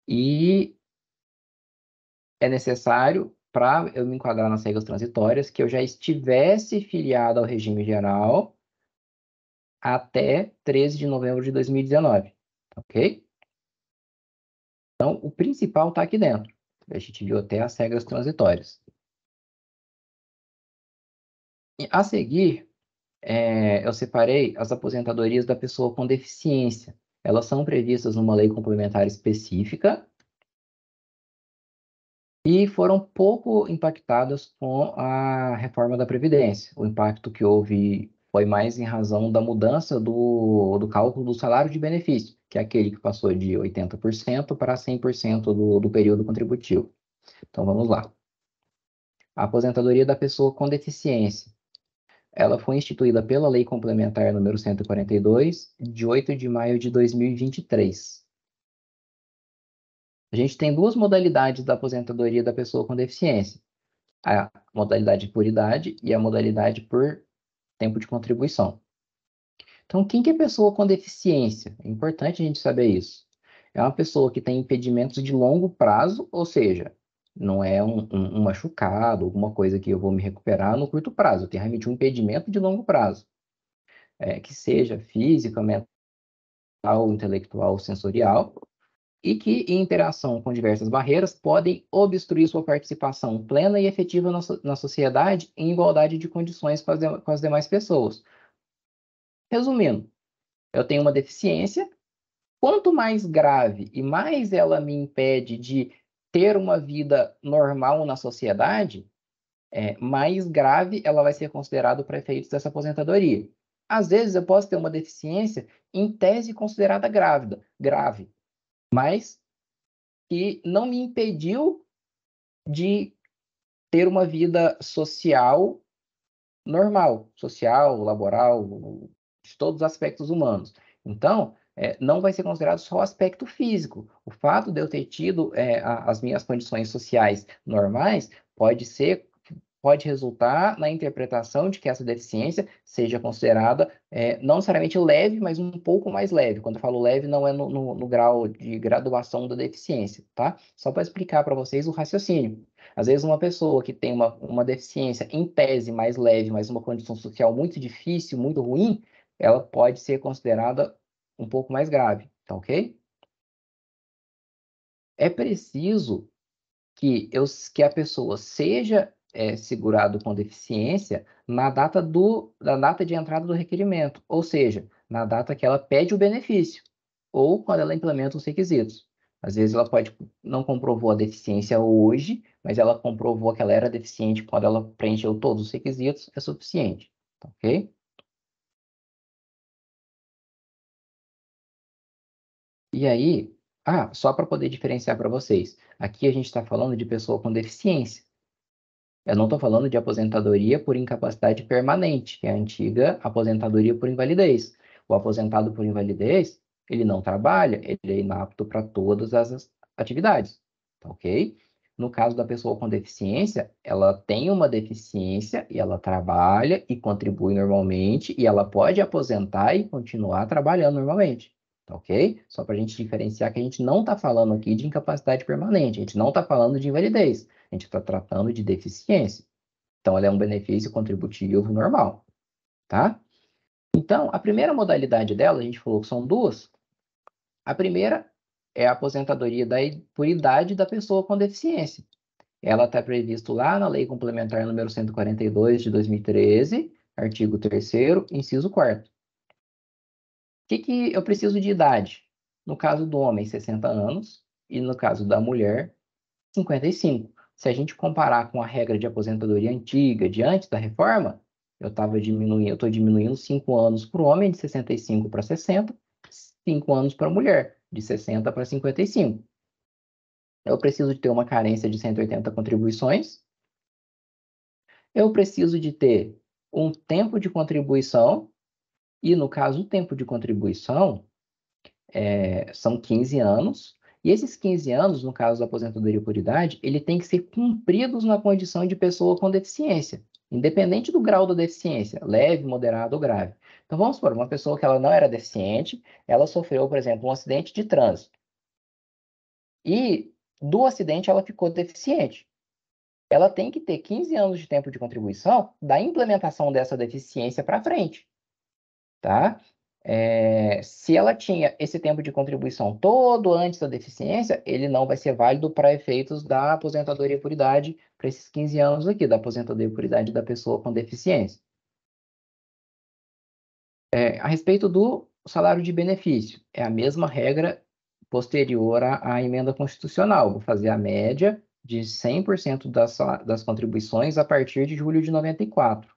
e é necessário, para eu me enquadrar nas regras transitórias, que eu já estivesse filiado ao regime geral até 13 de novembro de 2019, ok? Então, o principal está aqui dentro. A gente viu até as regras transitórias. E, a seguir, eu separei as aposentadorias da pessoa com deficiência. Elas são previstas numa lei complementar específica e foram pouco impactadas com a reforma da Previdência. O impacto que houve foi mais em razão da mudança do cálculo do salário de benefício, que é aquele que passou de 80% para 100% do período contributivo. Então, vamos lá. A aposentadoria da pessoa com deficiência. Ela foi instituída pela Lei Complementar número 142, de 8 de maio de 2023. A gente tem duas modalidades da aposentadoria da pessoa com deficiência. A modalidade por idade e a modalidade por tempo de contribuição. Então, quem que é pessoa com deficiência? É importante a gente saber isso. É uma pessoa que tem impedimentos de longo prazo, ou seja, Não é um machucado, alguma coisa que eu vou me recuperar no curto prazo. Eu tenho realmente um impedimento de longo prazo, que seja física, mental, intelectual, sensorial, e que, em interação com diversas barreiras, podem obstruir sua participação plena e efetiva na sociedade em igualdade de condições com as demais pessoas. Resumindo, eu tenho uma deficiência. Quanto mais grave e mais ela me impede de ter uma vida normal na sociedade, mais grave ela vai ser considerada para efeitos dessa aposentadoria. Às vezes eu posso ter uma deficiência em tese considerada grave, mas que não me impediu de ter uma vida social normal, social, laboral, de todos os aspectos humanos. Então, não vai ser considerado só o aspecto físico. O fato de eu ter tido as minhas condições sociais normais pode resultar na interpretação de que essa deficiência seja considerada não necessariamente leve, mas um pouco mais leve. Quando eu falo leve, não é no grau de graduação da deficiência, tá? Só para explicar para vocês o raciocínio. Às vezes, uma pessoa que tem uma deficiência, em tese, mais leve, mas uma condição social muito difícil, muito ruim, ela pode ser considerada um pouco mais grave, tá ok? É preciso que a pessoa seja segurado com deficiência da data de entrada do requerimento, ou seja, na data que ela pede o benefício, ou quando ela implementa os requisitos. Às vezes ela não comprovou a deficiência hoje, mas ela comprovou que ela era deficiente quando ela preencheu todos os requisitos, é suficiente, tá ok? E aí, só para poder diferenciar para vocês, aqui a gente está falando de pessoa com deficiência. Eu não estou falando de aposentadoria por incapacidade permanente, que é a antiga aposentadoria por invalidez. O aposentado por invalidez, ele não trabalha, ele é inapto para todas as atividades, tá ok? No caso da pessoa com deficiência, ela tem uma deficiência e ela trabalha e contribui normalmente e ela pode aposentar e continuar trabalhando normalmente, tá ok? Só para a gente diferenciar que a gente não está falando aqui de incapacidade permanente, a gente não está falando de invalidez. A gente está tratando de deficiência. Então, ela é um benefício contributivo normal, tá? Então, a primeira modalidade dela, a gente falou que são duas. A primeira é a aposentadoria por idade da pessoa com deficiência. Ela está previsto lá na Lei Complementar número 142 de 2013, artigo 3º, inciso 4º. O que eu preciso de idade? No caso do homem, 60 anos, e no caso da mulher, 55. Se a gente comparar com a regra de aposentadoria antiga, de antes da reforma, eu estou diminuindo 5 anos para o homem, de 65 para 60, 5 anos para a mulher, de 60 para 55. Eu preciso de ter uma carência de 180 contribuições. Eu preciso de ter um tempo de contribuição, e no caso, o tempo de contribuição são 15 anos, e esses 15 anos, no caso da aposentadoria por idade, ele tem que ser cumpridos na condição de pessoa com deficiência, independente do grau da deficiência, leve, moderado ou grave. Então, vamos supor, uma pessoa que ela não era deficiente, ela sofreu, por exemplo, um acidente de trânsito, e do acidente ela ficou deficiente. Ela tem que ter 15 anos de tempo de contribuição da implementação dessa deficiência para frente, tá? Se ela tinha esse tempo de contribuição todo antes da deficiência, ele não vai ser válido para efeitos da aposentadoria por idade, para esses 15 anos aqui, da aposentadoria por idade da pessoa com deficiência. A respeito do salário de benefício, é a mesma regra posterior à emenda constitucional. Vou fazer a média de 100% das contribuições a partir de julho de 94.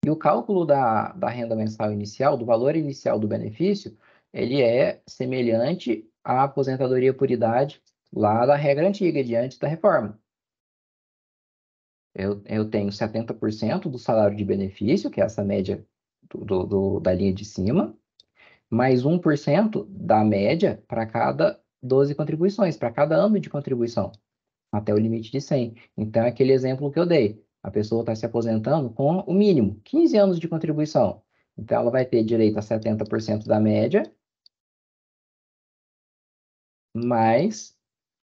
E o cálculo da renda mensal inicial, do valor inicial do benefício, ele é semelhante à aposentadoria por idade lá da regra antiga, de antes da reforma. Eu tenho 70% do salário de benefício, que é essa média da linha de cima, mais 1% da média para cada 12 contribuições, para cada ano de contribuição, até o limite de 100. Então, é aquele exemplo que eu dei. A pessoa está se aposentando com o mínimo, 15 anos de contribuição. Então, ela vai ter direito a 70% da média, mais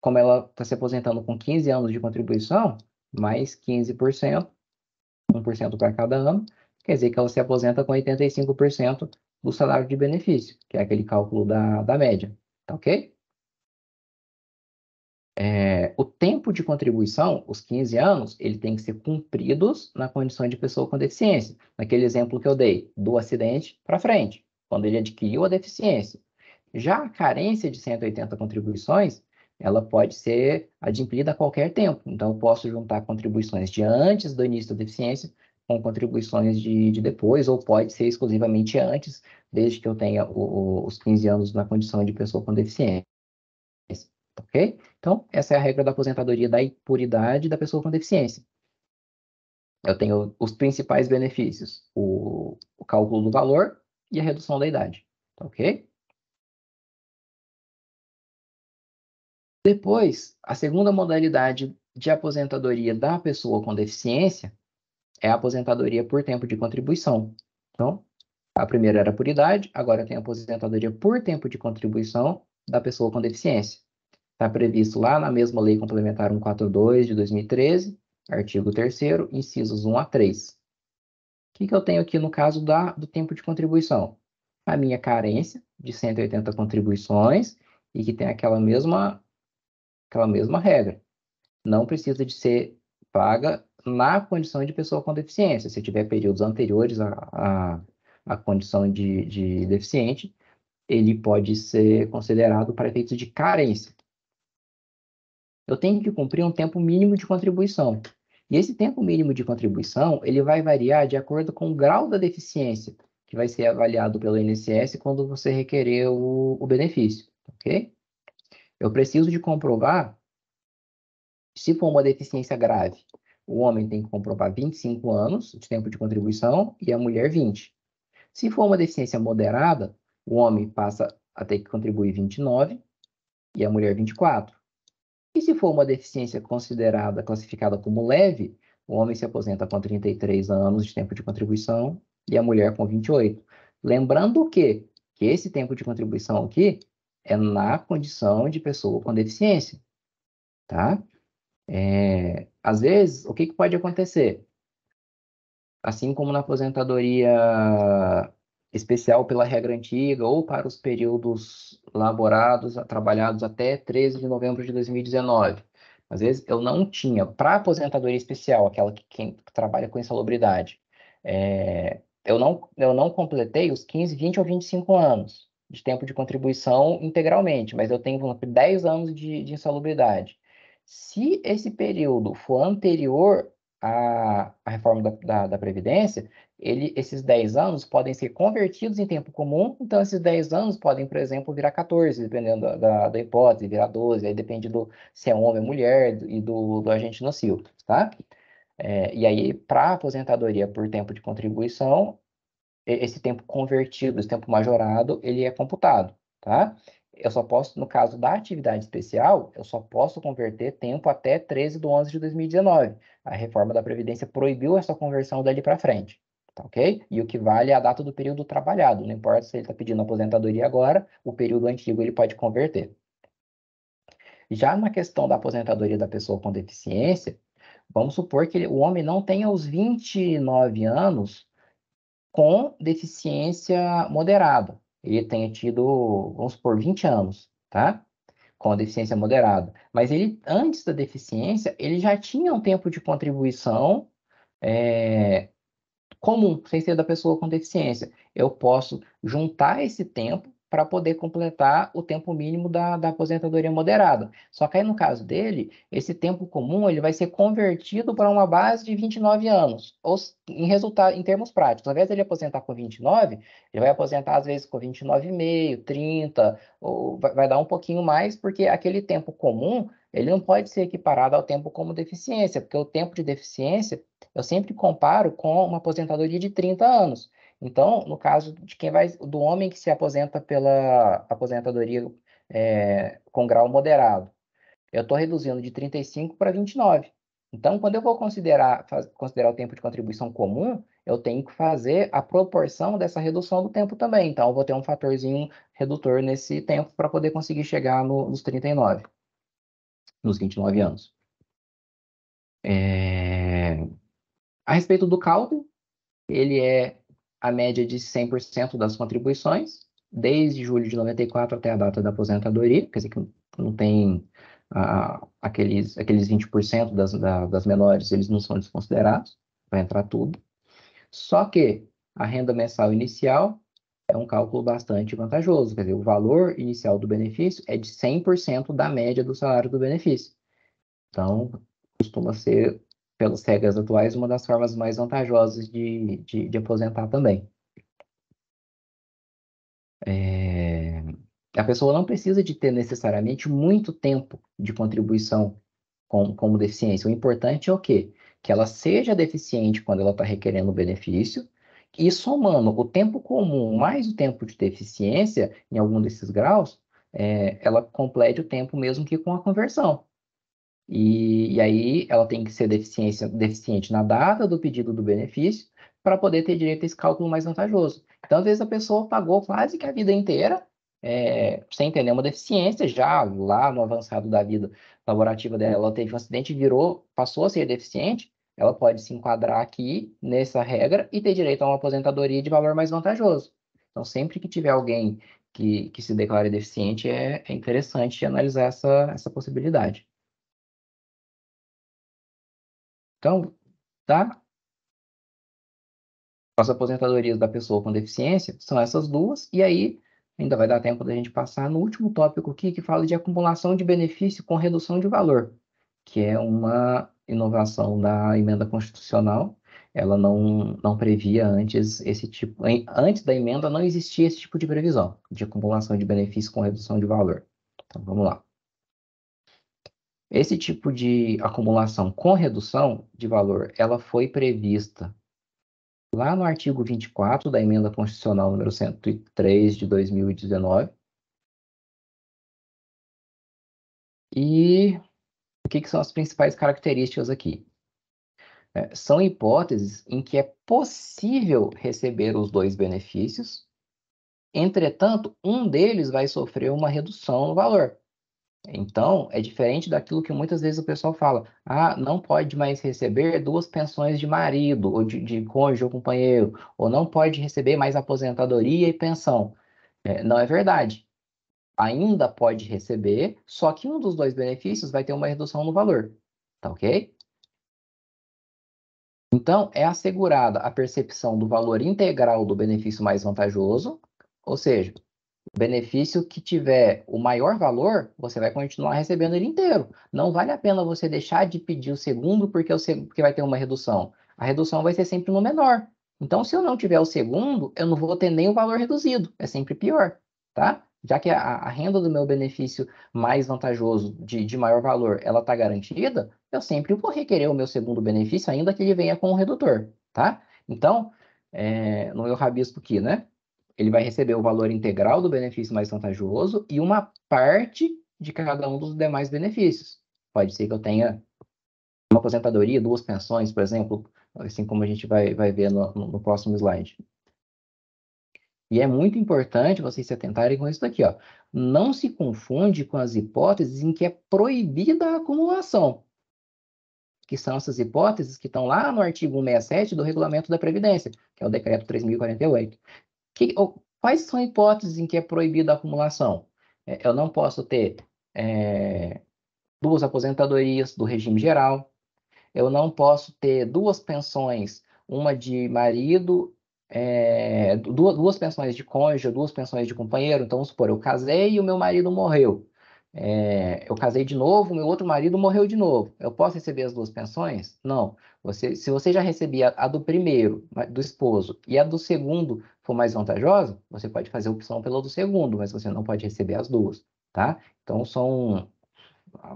como ela está se aposentando com 15 anos de contribuição, mais 15%, 1% para cada ano, quer dizer que ela se aposenta com 85% do salário de benefício, que é aquele cálculo da média, tá ok? O tempo de contribuição, os 15 anos, ele tem que ser cumpridos na condição de pessoa com deficiência. Naquele exemplo que eu dei, do acidente para frente, quando ele adquiriu a deficiência. Já a carência de 180 contribuições, ela pode ser adimplida a qualquer tempo. Então, eu posso juntar contribuições de antes do início da deficiência com contribuições de depois, ou pode ser exclusivamente antes, desde que eu tenha os 15 anos na condição de pessoa com deficiência. Ok? Então, essa é a regra da aposentadoria por idade da pessoa com deficiência. Eu tenho os principais benefícios, o cálculo do valor e a redução da idade. Ok? Depois, a segunda modalidade de aposentadoria da pessoa com deficiência é a aposentadoria por tempo de contribuição. Então, a primeira era por idade, agora tem a aposentadoria por tempo de contribuição da pessoa com deficiência. Está previsto lá na mesma Lei Complementar 142 de 2013, artigo 3º, incisos 1 a 3. O que eu tenho aqui no caso do tempo de contribuição? A minha carência de 180 contribuições e que tem aquela mesma regra. Não precisa de ser paga na condição de pessoa com deficiência. Se tiver períodos anteriores à condição de deficiente, ele pode ser considerado para efeitos de carência. Eu tenho que cumprir um tempo mínimo de contribuição. E esse tempo mínimo de contribuição, ele vai variar de acordo com o grau da deficiência, que vai ser avaliado pelo INSS quando você requerer o benefício, ok? Eu preciso de comprovar, se for uma deficiência grave, o homem tem que comprovar 25 anos de tempo de contribuição e a mulher 20. Se for uma deficiência moderada, o homem passa a ter que contribuir 29 e a mulher 24. E se for uma deficiência classificada como leve, o homem se aposenta com 33 anos de tempo de contribuição e a mulher com 28. Lembrando que esse tempo de contribuição aqui é na condição de pessoa com deficiência, tá? Às vezes, o que pode acontecer? Assim como na aposentadoria especial pela regra antiga ou para os períodos trabalhados até 13 de novembro de 2019. Às vezes eu não tinha, para aposentadoria especial, aquela que quem trabalha com insalubridade, eu não completei os 15, 20 ou 25 anos de tempo de contribuição integralmente, mas eu tenho 10 anos de insalubridade. Se esse período for anterior à reforma da Previdência, esses 10 anos podem ser convertidos em tempo comum, então esses 10 anos podem, por exemplo, virar 14, dependendo da hipótese, virar 12, aí depende se é homem ou mulher e do agente nocivo, tá? E aí, para aposentadoria por tempo de contribuição, esse tempo convertido, esse tempo majorado, ele é computado, tá? Eu só posso, no caso da atividade especial, eu só posso converter tempo até 13 de 11 de 2019. A reforma da Previdência proibiu essa conversão dali para frente, tá ok? E o que vale é a data do período trabalhado. Não importa se ele está pedindo aposentadoria agora, o período antigo ele pode converter. Já na questão da aposentadoria da pessoa com deficiência, vamos supor que o homem não tenha os 29 anos com deficiência moderada. Ele tenha tido, vamos supor, 20 anos, tá? Com deficiência moderada. Mas ele, antes da deficiência, ele já tinha um tempo de contribuição comum, sem ser da pessoa com deficiência. Eu posso juntar esse tempo para poder completar o tempo mínimo da aposentadoria moderada. Só que aí, no caso dele, esse tempo comum ele vai ser convertido para uma base de 29 anos. Ou, em termos práticos, ao invés de ele aposentar com 29, ele vai aposentar, às vezes, com 29,5, 30, ou vai dar um pouquinho mais, porque aquele tempo comum, ele não pode ser equiparado ao tempo como deficiência, porque o tempo de deficiência eu sempre comparo com uma aposentadoria de 30 anos. Então, no caso do homem que se aposenta pela aposentadoria com grau moderado, eu estou reduzindo de 35 para 29. Então, quando eu vou considerar o tempo de contribuição comum, eu tenho que fazer a proporção dessa redução do tempo também. Então, eu vou ter um fatorzinho redutor nesse tempo para poder conseguir chegar nos 39. nos 29 anos. A respeito do cálculo, ele é a média de 100% das contribuições, desde julho de 94 até a data da aposentadoria, quer dizer que não tem aqueles 20% das menores, eles não são desconsiderados, vai entrar tudo. Só que a renda mensal inicial é um cálculo bastante vantajoso, quer dizer, o valor inicial do benefício é de 100% da média do salário do benefício. Então, costuma ser, pelas regras atuais, uma das formas mais vantajosas de aposentar também. A pessoa não precisa de ter necessariamente muito tempo de contribuição como deficiência. O importante é o quê? Que ela seja deficiente quando ela está requerendo o benefício, e somando o tempo comum mais o tempo de deficiência, em algum desses graus, ela complete o tempo mesmo que com a conversão. E aí ela tem que ser deficiente na data do pedido do benefício para poder ter direito a esse cálculo mais vantajoso. Então, às vezes, a pessoa pagou quase que a vida inteira sem ter nenhuma deficiência, já lá no avançado da vida laborativa dela, ela teve um acidente e passou a ser deficiente, ela pode se enquadrar aqui nessa regra e ter direito a uma aposentadoria de valor mais vantajoso. Então, sempre que tiver alguém que se declare deficiente, é interessante analisar essa possibilidade. Então, tá? As aposentadorias da pessoa com deficiência são essas duas, e aí ainda vai dar tempo da gente passar no último tópico aqui, que fala de acumulação de benefício com redução de valor, que é uma inovação da emenda constitucional. Ela não previa antes esse tipo, antes da emenda não existia esse tipo de previsão de acumulação de benefício com redução de valor. Então, vamos lá. Esse tipo de acumulação com redução de valor, ela foi prevista lá no artigo 24 da Emenda Constitucional número 103 de 2019. E o que são as principais características aqui? São hipóteses em que é possível receber os dois benefícios, entretanto, um deles vai sofrer uma redução no valor. Então, é diferente daquilo que muitas vezes o pessoal fala: não pode mais receber duas pensões de marido, ou de cônjuge ou companheiro, ou não pode receber mais aposentadoria e pensão. Não é verdade. Ainda pode receber, só que um dos dois benefícios vai ter uma redução no valor. Tá ok? Então, é assegurada a percepção do valor integral do benefício mais vantajoso, ou seja, o benefício que tiver o maior valor, você vai continuar recebendo ele inteiro. Não vale a pena você deixar de pedir o segundo porque vai ter uma redução. A redução vai ser sempre no menor. Então, se eu não tiver o segundo, eu não vou ter nem o valor reduzido. É sempre pior, tá? Já que a renda do meu benefício mais vantajoso, de maior valor, ela está garantida, eu sempre vou requerer o meu segundo benefício, ainda que ele venha com um redutor, tá? Então, no meu rabisco aqui, né? Ele vai receber o valor integral do benefício mais vantajoso e uma parte de cada um dos demais benefícios. Pode ser que eu tenha uma aposentadoria, duas pensões, por exemplo, assim como a gente vai ver no próximo slide. E é muito importante vocês se atentarem com isso daqui, ó. Não se confunde com as hipóteses em que é proibida a acumulação, que são essas hipóteses que estão lá no artigo 167 do Regulamento da Previdência, que é o Decreto 3.048. Quais são hipóteses em que é proibida a acumulação? Eu não posso ter duas aposentadorias do regime geral, eu não posso ter duas pensões, uma de marido, duas pensões de cônjuge, duas pensões de companheiro. Então, vamos supor, eu casei e o meu marido morreu. Eu casei de novo, meu outro marido morreu de novo. Eu posso receber as duas pensões? Não. Se você já recebia a do primeiro, do esposo, e a do segundo for mais vantajosa, você pode fazer opção pela do segundo, mas você não pode receber as duas, tá? Então, são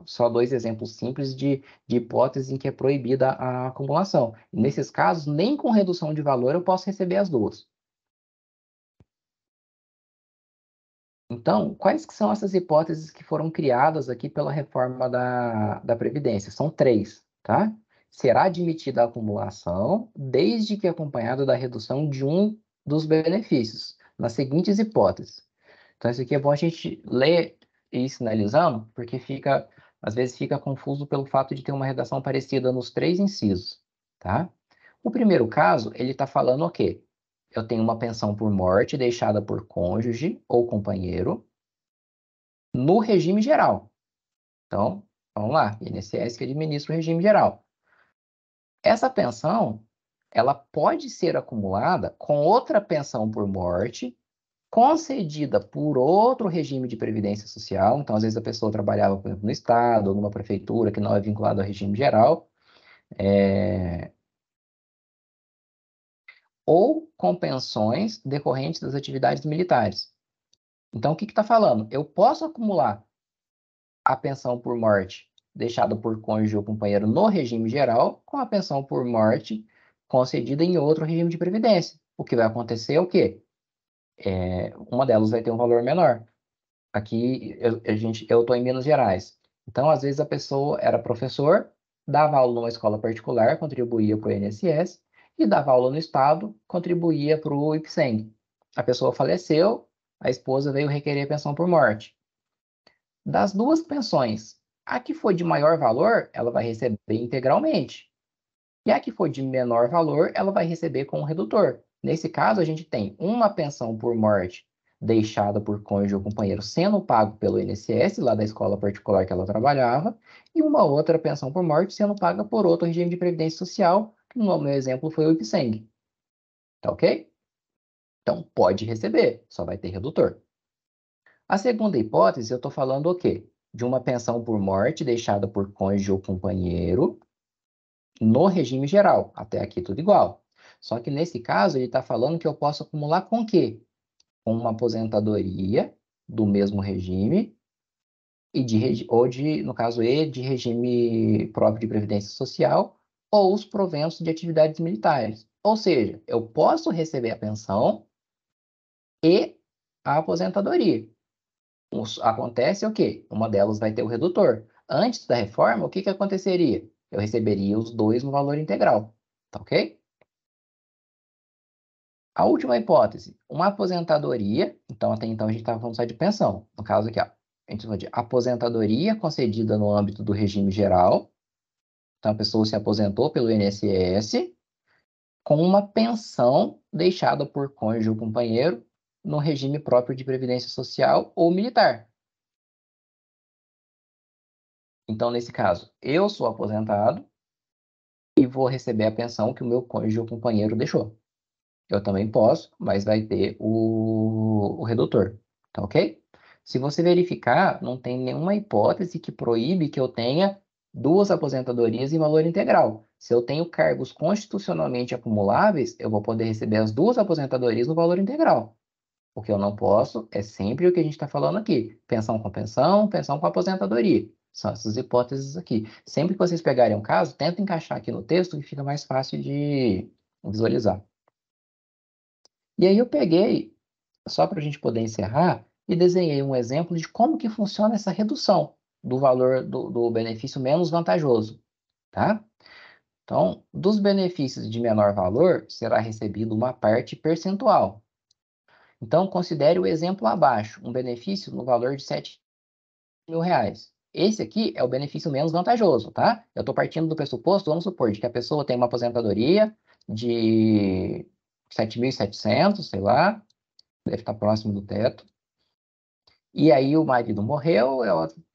só dois exemplos simples de hipóteses em que é proibida a acumulação. Nesses casos, nem com redução de valor eu posso receber as duas. Então, quais que são essas hipóteses que foram criadas aqui pela reforma da Previdência? São três, tá? Será admitida a acumulação, desde que acompanhada da redução de um dos benefícios, nas seguintes hipóteses. Então, isso aqui é bom a gente ler e ir sinalizando, porque fica às vezes fica confuso pelo fato de ter uma redação parecida nos 3 incisos, tá? O primeiro caso, ele está falando o quê? Eu tenho uma pensão por morte deixada por cônjuge ou companheiro no regime geral. Então, vamos lá, INSS que administra o regime geral. Essa pensão, ela pode ser acumulada com outra pensão por morte concedida por outro regime de previdência social. Então, às vezes a pessoa trabalhava, por exemplo, no estado ou numa prefeitura que não é vinculado ao regime geral, ou com pensões decorrentes das atividades militares. Então, o que está falando? Eu posso acumular a pensão por morte deixada por cônjuge ou companheiro no regime geral com a pensão por morte concedida em outro regime de previdência. O que vai acontecer é o quê? Uma delas vai ter um valor menor. Aqui, eu estou em Minas Gerais. Então, às vezes, a pessoa era professor, dava aula numa escola particular, contribuía para o INSS, e dava aula no Estado, contribuía para o IPSENG. A pessoa faleceu, a esposa veio requerer pensão por morte. Das duas pensões, a que for de maior valor, ela vai receber integralmente. E a que for de menor valor, ela vai receber com um redutor. Nesse caso, a gente tem uma pensão por morte deixada por cônjuge ou companheiro sendo pago pelo INSS, lá da escola particular que ela trabalhava, e uma outra pensão por morte sendo paga por outro regime de previdência social, que no meu exemplo foi o IPSENG. Tá ok? Então, pode receber, só vai ter redutor. A segunda hipótese, eu estou falando o quê? De uma pensão por morte deixada por cônjuge ou companheiro no regime geral. Até aqui tudo igual. Só que nesse caso, ele está falando que eu posso acumular com o quê? Com uma aposentadoria do mesmo regime, no caso de regime próprio de previdência social, ou os proventos de atividades militares. Ou seja, eu posso receber a pensão e a aposentadoria. Acontece o quê? Uma delas vai ter o redutor. Antes da reforma, o que aconteceria? Eu receberia os dois no valor integral. Tá ok? A última hipótese, uma aposentadoria. Então, até então, a gente estava falando só de pensão. No caso aqui, ó, a gente falou de aposentadoria concedida no âmbito do regime geral. Então, a pessoa se aposentou pelo INSS com uma pensão deixada por cônjuge ou companheiro no regime próprio de previdência social ou militar. Então, nesse caso, eu sou aposentado e vou receber a pensão que o meu cônjuge ou companheiro deixou. Eu também posso, mas vai ter o redutor, tá ok? Se você verificar, não tem nenhuma hipótese que proíbe que eu tenha duas aposentadorias em valor integral. Se eu tenho cargos constitucionalmente acumuláveis, eu vou poder receber as duas aposentadorias no valor integral. O que eu não posso é sempre o que a gente está falando aqui: pensão com aposentadoria. São essas hipóteses aqui. Sempre que vocês pegarem um caso, tenta encaixar aqui no texto que fica mais fácil de visualizar. E aí eu peguei, só para a gente poder encerrar, e desenhei um exemplo de como que funciona essa redução do valor do benefício menos vantajoso, tá? Então, dos benefícios de menor valor, será recebido uma parte percentual. Então, considere o exemplo abaixo, um benefício no valor de R$7.000. Esse aqui é o benefício menos vantajoso, tá? Eu estou partindo do pressuposto, vamos supor, de que a pessoa tem uma aposentadoria de 7.700, sei lá, deve estar próximo do teto. E aí o marido morreu,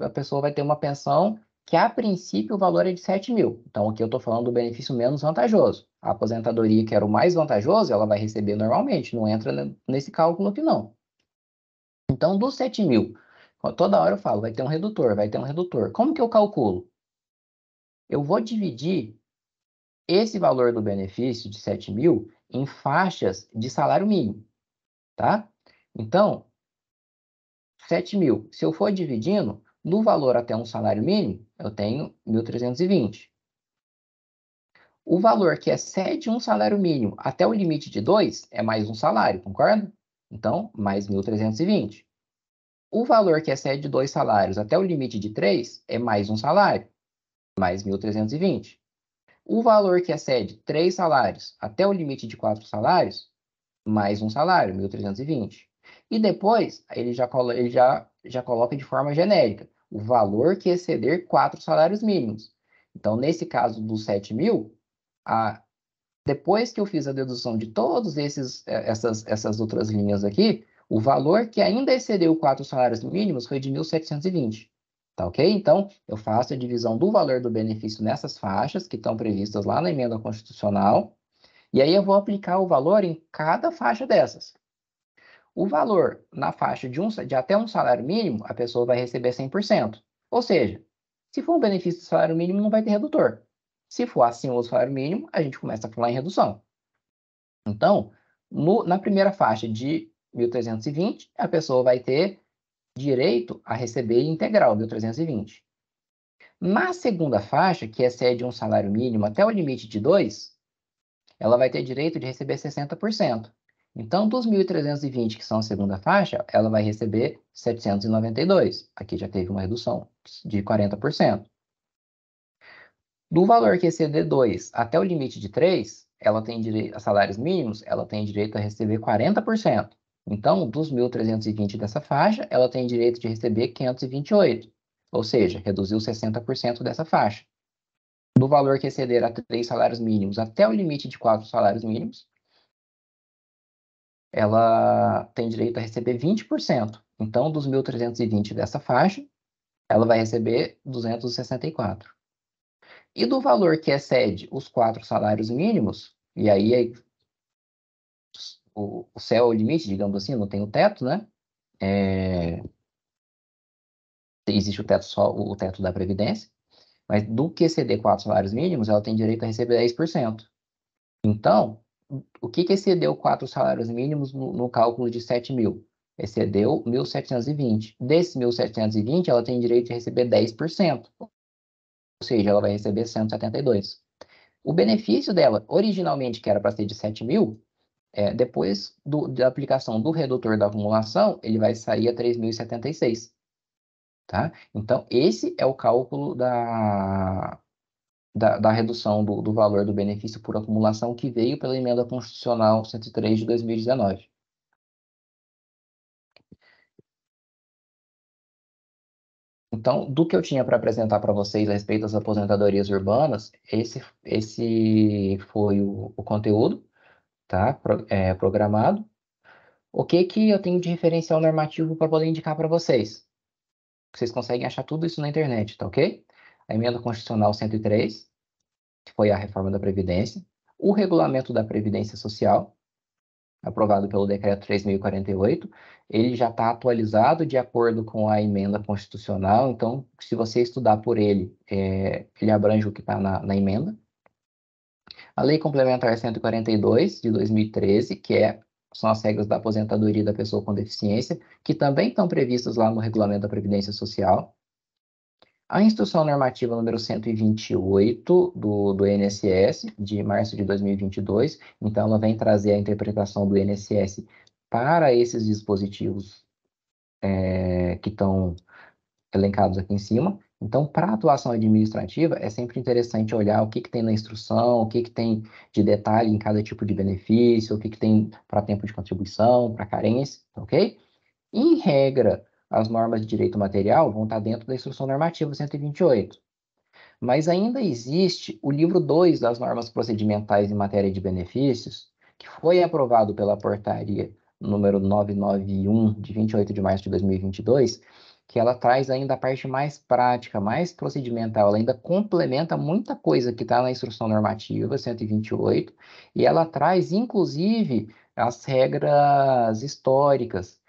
a pessoa vai ter uma pensão que, a princípio, o valor é de 7.000. Então, aqui eu estou falando do benefício menos vantajoso. A aposentadoria, que era o mais vantajoso, ela vai receber normalmente, não entra nesse cálculo aqui, não. Então, dos 7.000, toda hora eu falo, vai ter um redutor, vai ter um redutor. Como que eu calculo? Eu vou dividir esse valor do benefício de 7.000 em faixas de salário mínimo, tá? Então, 7.000, se eu for dividindo, no valor até um salário mínimo, eu tenho 1.320. O valor que excede um salário mínimo até o limite de 2 é mais um salário, concorda? Então, mais 1.320. O valor que excede 2 salários até o limite de 3 é mais um salário, mais 1.320. O valor que excede 3 salários até o limite de 4 salários, mais um salário, 1.320. E depois, ele já coloca de forma genérica. o valor que exceder 4 salários mínimos. Então, nesse caso dos 7 mil, depois que eu fiz a dedução de todas essas outras linhas aqui, o valor que ainda excedeu 4 salários mínimos foi de 1.720. Tá ok? Então, eu faço a divisão do valor do benefício nessas faixas que estão previstas lá na emenda constitucional, e aí eu vou aplicar o valor em cada faixa dessas. O valor na faixa de até um salário mínimo, a pessoa vai receber 100%. Ou seja, se for um benefício de salário mínimo, não vai ter redutor. Se for acima do salário mínimo, a gente começa a falar em redução. Então, na primeira faixa de 1.320, a pessoa vai ter direito a receber integral, 1.320. Na segunda faixa, que excede um salário mínimo até o limite de 2, ela vai ter direito de receber 60%. Então, dos 1.320, que são a segunda faixa, ela vai receber 792. Aqui já teve uma redução de 40%. Do valor que exceder 2 até o limite de 3, ela tem direito a salários mínimos, ela tem direito a receber 40%. Então, dos 1.320 dessa faixa, ela tem direito de receber 528. Ou seja, reduziu 60% dessa faixa. Do valor que exceder a 3 salários mínimos até o limite de 4 salários mínimos, ela tem direito a receber 20%. Então, dos 1.320 dessa faixa, ela vai receber 264. E do valor que excede os 4 salários mínimos, e aí o céu é o limite, digamos assim, não tem o teto, né? Existe o teto só, o teto da Previdência, mas do que exceder 4 salários mínimos, ela tem direito a receber 10%. Então, o que excedeu 4 salários mínimos no cálculo de 7 mil? Excedeu 1.720. Desses 1.720, ela tem direito de receber 10%. Ou seja, ela vai receber 172. O benefício dela, originalmente, que era para ser de 7 mil, depois da aplicação do redutor da acumulação, ele vai sair a 3.076. Tá? Então, esse é o cálculo da redução do valor do benefício por acumulação que veio pela Emenda Constitucional 103 de 2019. Então, do que eu tinha para apresentar para vocês a respeito das aposentadorias urbanas, esse foi o conteúdo, tá? Programado. O que eu tenho de referencial normativo para poder indicar para vocês? Vocês conseguem achar tudo isso na internet, tá ok? A Emenda Constitucional 103, que foi a reforma da Previdência, o Regulamento da Previdência Social, aprovado pelo Decreto 3.048, ele já está atualizado de acordo com a emenda constitucional, então, se você estudar por ele, ele abrange o que está na emenda. A Lei Complementar 142, de 2013, são as regras da aposentadoria da pessoa com deficiência, que também estão previstas lá no Regulamento da Previdência Social. A Instrução Normativa número 128 do INSS, de março de 2022, então ela vem trazer a interpretação do INSS para esses dispositivos que estão elencados aqui em cima. Então, para a atuação administrativa, é sempre interessante olhar o que tem na instrução, o que tem de detalhe em cada tipo de benefício, o que tem para tempo de contribuição, para carência, ok? Em regra, as normas de direito material vão estar dentro da Instrução Normativa 128. Mas ainda existe o livro 2 das normas procedimentais em matéria de benefícios, que foi aprovado pela portaria número 991, de 28 de março de 2022, que ela traz ainda a parte mais prática, mais procedimental, ela ainda complementa muita coisa que está na Instrução Normativa 128, e ela traz, inclusive, as regras históricas,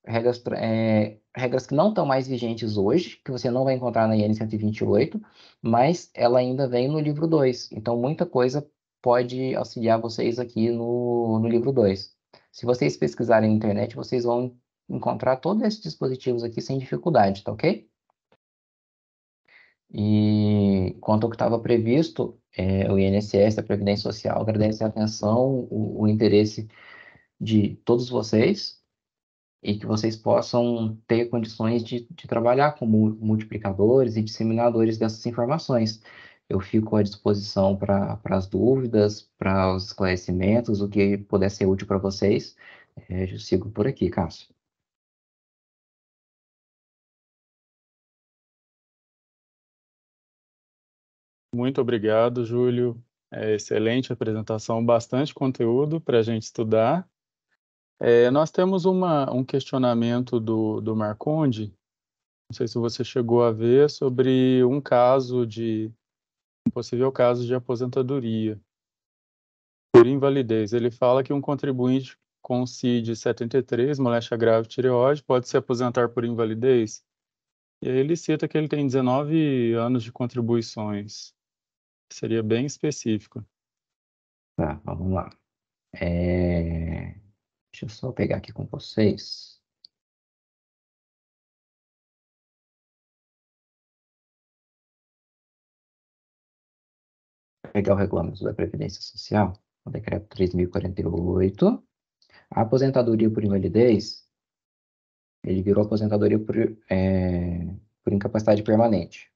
regras que não estão mais vigentes hoje, que você não vai encontrar na IN 128, mas ela ainda vem no livro 2. Então, muita coisa pode auxiliar vocês aqui no livro 2. Se vocês pesquisarem na internet, vocês vão encontrar todos esses dispositivos aqui sem dificuldade, tá ok? E quanto ao que estava previsto, o INSS, a Previdência Social, agradece a atenção, o interesse de todos vocês, e que vocês possam ter condições de trabalhar como multiplicadores e disseminadores dessas informações. Eu fico à disposição para as dúvidas, para os esclarecimentos, o que puder ser útil para vocês. Eu sigo por aqui, Cássio.
Muito obrigado, Júlio. Excelente apresentação, bastante conteúdo para a gente estudar. Nós temos um questionamento do Marconde, não sei se você chegou a ver, sobre um possível caso de aposentadoria por invalidez. Ele fala que um contribuinte com CID 73, moléstia grave tireoide, pode se aposentar por invalidez. E aí ele cita que ele tem 19 anos de contribuições. Seria bem específico.
Tá, vamos lá. Deixa eu só pegar aqui com vocês. Vou pegar o regulamento da Previdência Social, o decreto 3.048. A aposentadoria por invalidez, ele virou aposentadoria por incapacidade permanente.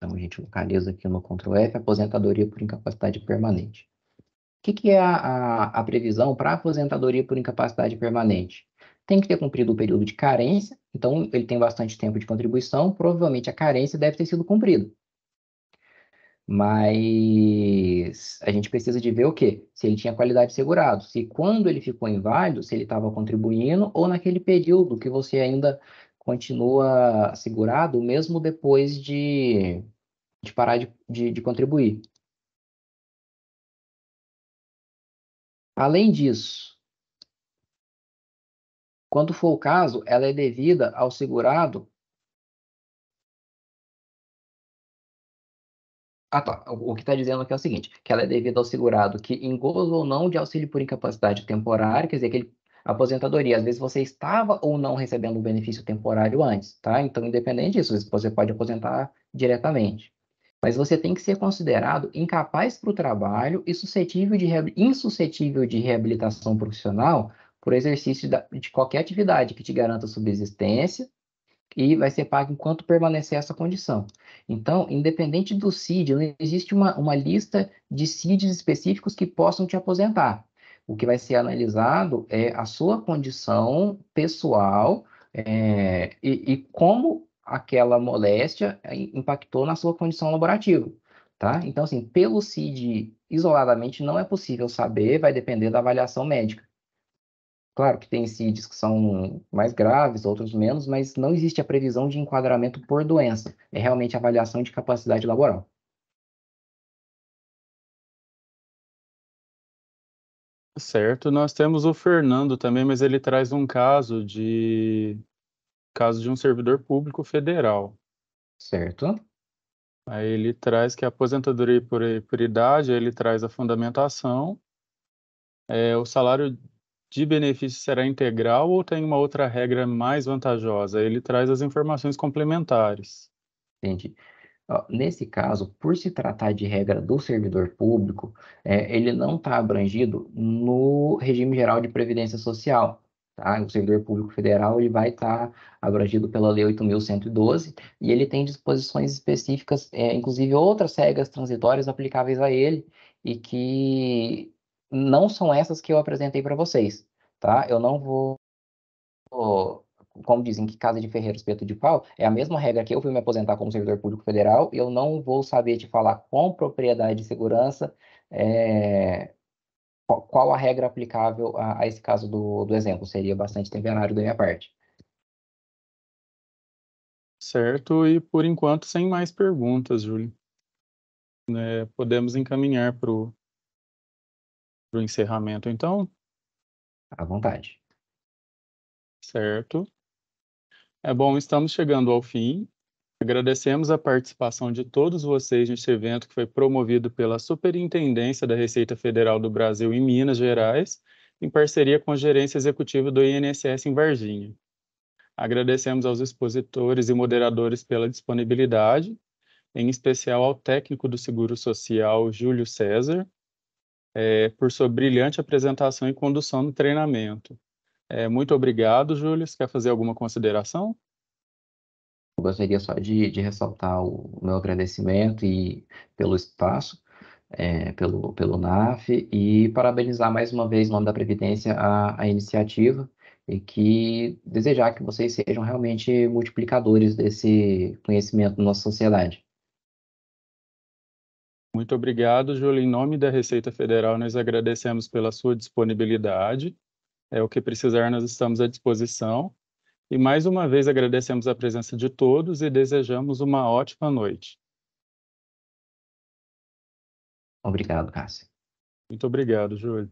Então, a gente localiza aqui no Ctrl F, aposentadoria por incapacidade permanente. O que é a previsão para aposentadoria por incapacidade permanente? Tem que ter cumprido o período de carência, então ele tem bastante tempo de contribuição, provavelmente a carência deve ter sido cumprida. Mas a gente precisa de ver o quê? Se ele tinha qualidade de segurado, se quando ele ficou inválido, se ele estava contribuindo, ou naquele período que você ainda continua segurado, mesmo depois de parar de contribuir. Além disso, quando for o caso, ela é devida ao segurado. Ah, tá. O que está dizendo aqui é o seguinte, que ela é devida ao segurado que em gozo ou não de auxílio por incapacidade temporária, quer dizer, que aposentadoria, às vezes você estava ou não recebendo um benefício temporário antes, tá? Então, independente disso, você pode aposentar diretamente. Mas você tem que ser considerado incapaz para o trabalho e insuscetível de reabilitação profissional por exercício de qualquer atividade que te garanta subsistência e vai ser pago enquanto permanecer essa condição. Então, independente do CID, não existe uma lista de CIDs específicos que possam te aposentar. O que vai ser analisado é a sua condição pessoal e como aquela moléstia impactou na sua condição laborativa, tá? Então, assim, pelo CID isoladamente não é possível saber, vai depender da avaliação médica. Claro que tem CIDs que são mais graves, outros menos, mas não existe a previsão de enquadramento por doença. É realmente avaliação de capacidade laboral.
Certo, nós temos o Fernando também, mas ele traz um caso de um servidor público federal.
Certo?
Aí ele traz que a aposentadoria por idade, ele traz a fundamentação, o salário de benefício será integral ou tem uma outra regra mais vantajosa? Ele traz as informações complementares.
Entendi. Ó, nesse caso, por se tratar de regra do servidor público, ele não está abrangido no regime geral de previdência social. Tá? O servidor público federal ele vai estar abrangido pela Lei 8.112 e ele tem disposições específicas, inclusive outras regras transitórias aplicáveis a ele e que não são essas que eu apresentei para vocês. Tá? Eu não vou como dizem que casa de ferreiro, espeto de pau, é a mesma regra que eu fui me aposentar como servidor público federal, e eu não vou saber te falar com propriedade de segurança qual a regra aplicável a esse caso do exemplo. Seria bastante temerário da minha parte.
Certo, e por enquanto sem mais perguntas, Júlio. Podemos encaminhar para o encerramento, então?
À vontade.
Certo. Bom, estamos chegando ao fim. Agradecemos a participação de todos vocês neste evento que foi promovido pela Superintendência da Receita Federal do Brasil em Minas Gerais, em parceria com a Gerência Executiva do INSS em Varginha. Agradecemos aos expositores e moderadores pela disponibilidade, em especial ao técnico do Seguro Social, Júlio César, por sua brilhante apresentação e condução do treinamento. Muito obrigado, Júlio. Você quer fazer alguma consideração?
Eu gostaria só de ressaltar o meu agradecimento pelo espaço, pelo NAF, e parabenizar mais uma vez, em nome da Previdência, a iniciativa. e que desejar que vocês sejam realmente multiplicadores desse conhecimento na nossa sociedade.
Muito obrigado, Júlio. Em nome da Receita Federal, nós agradecemos pela sua disponibilidade. É o que precisar, nós estamos à disposição. E mais uma vez agradecemos a presença de todos e desejamos uma ótima noite.
Obrigado, Cássio.
Muito obrigado, Júlio.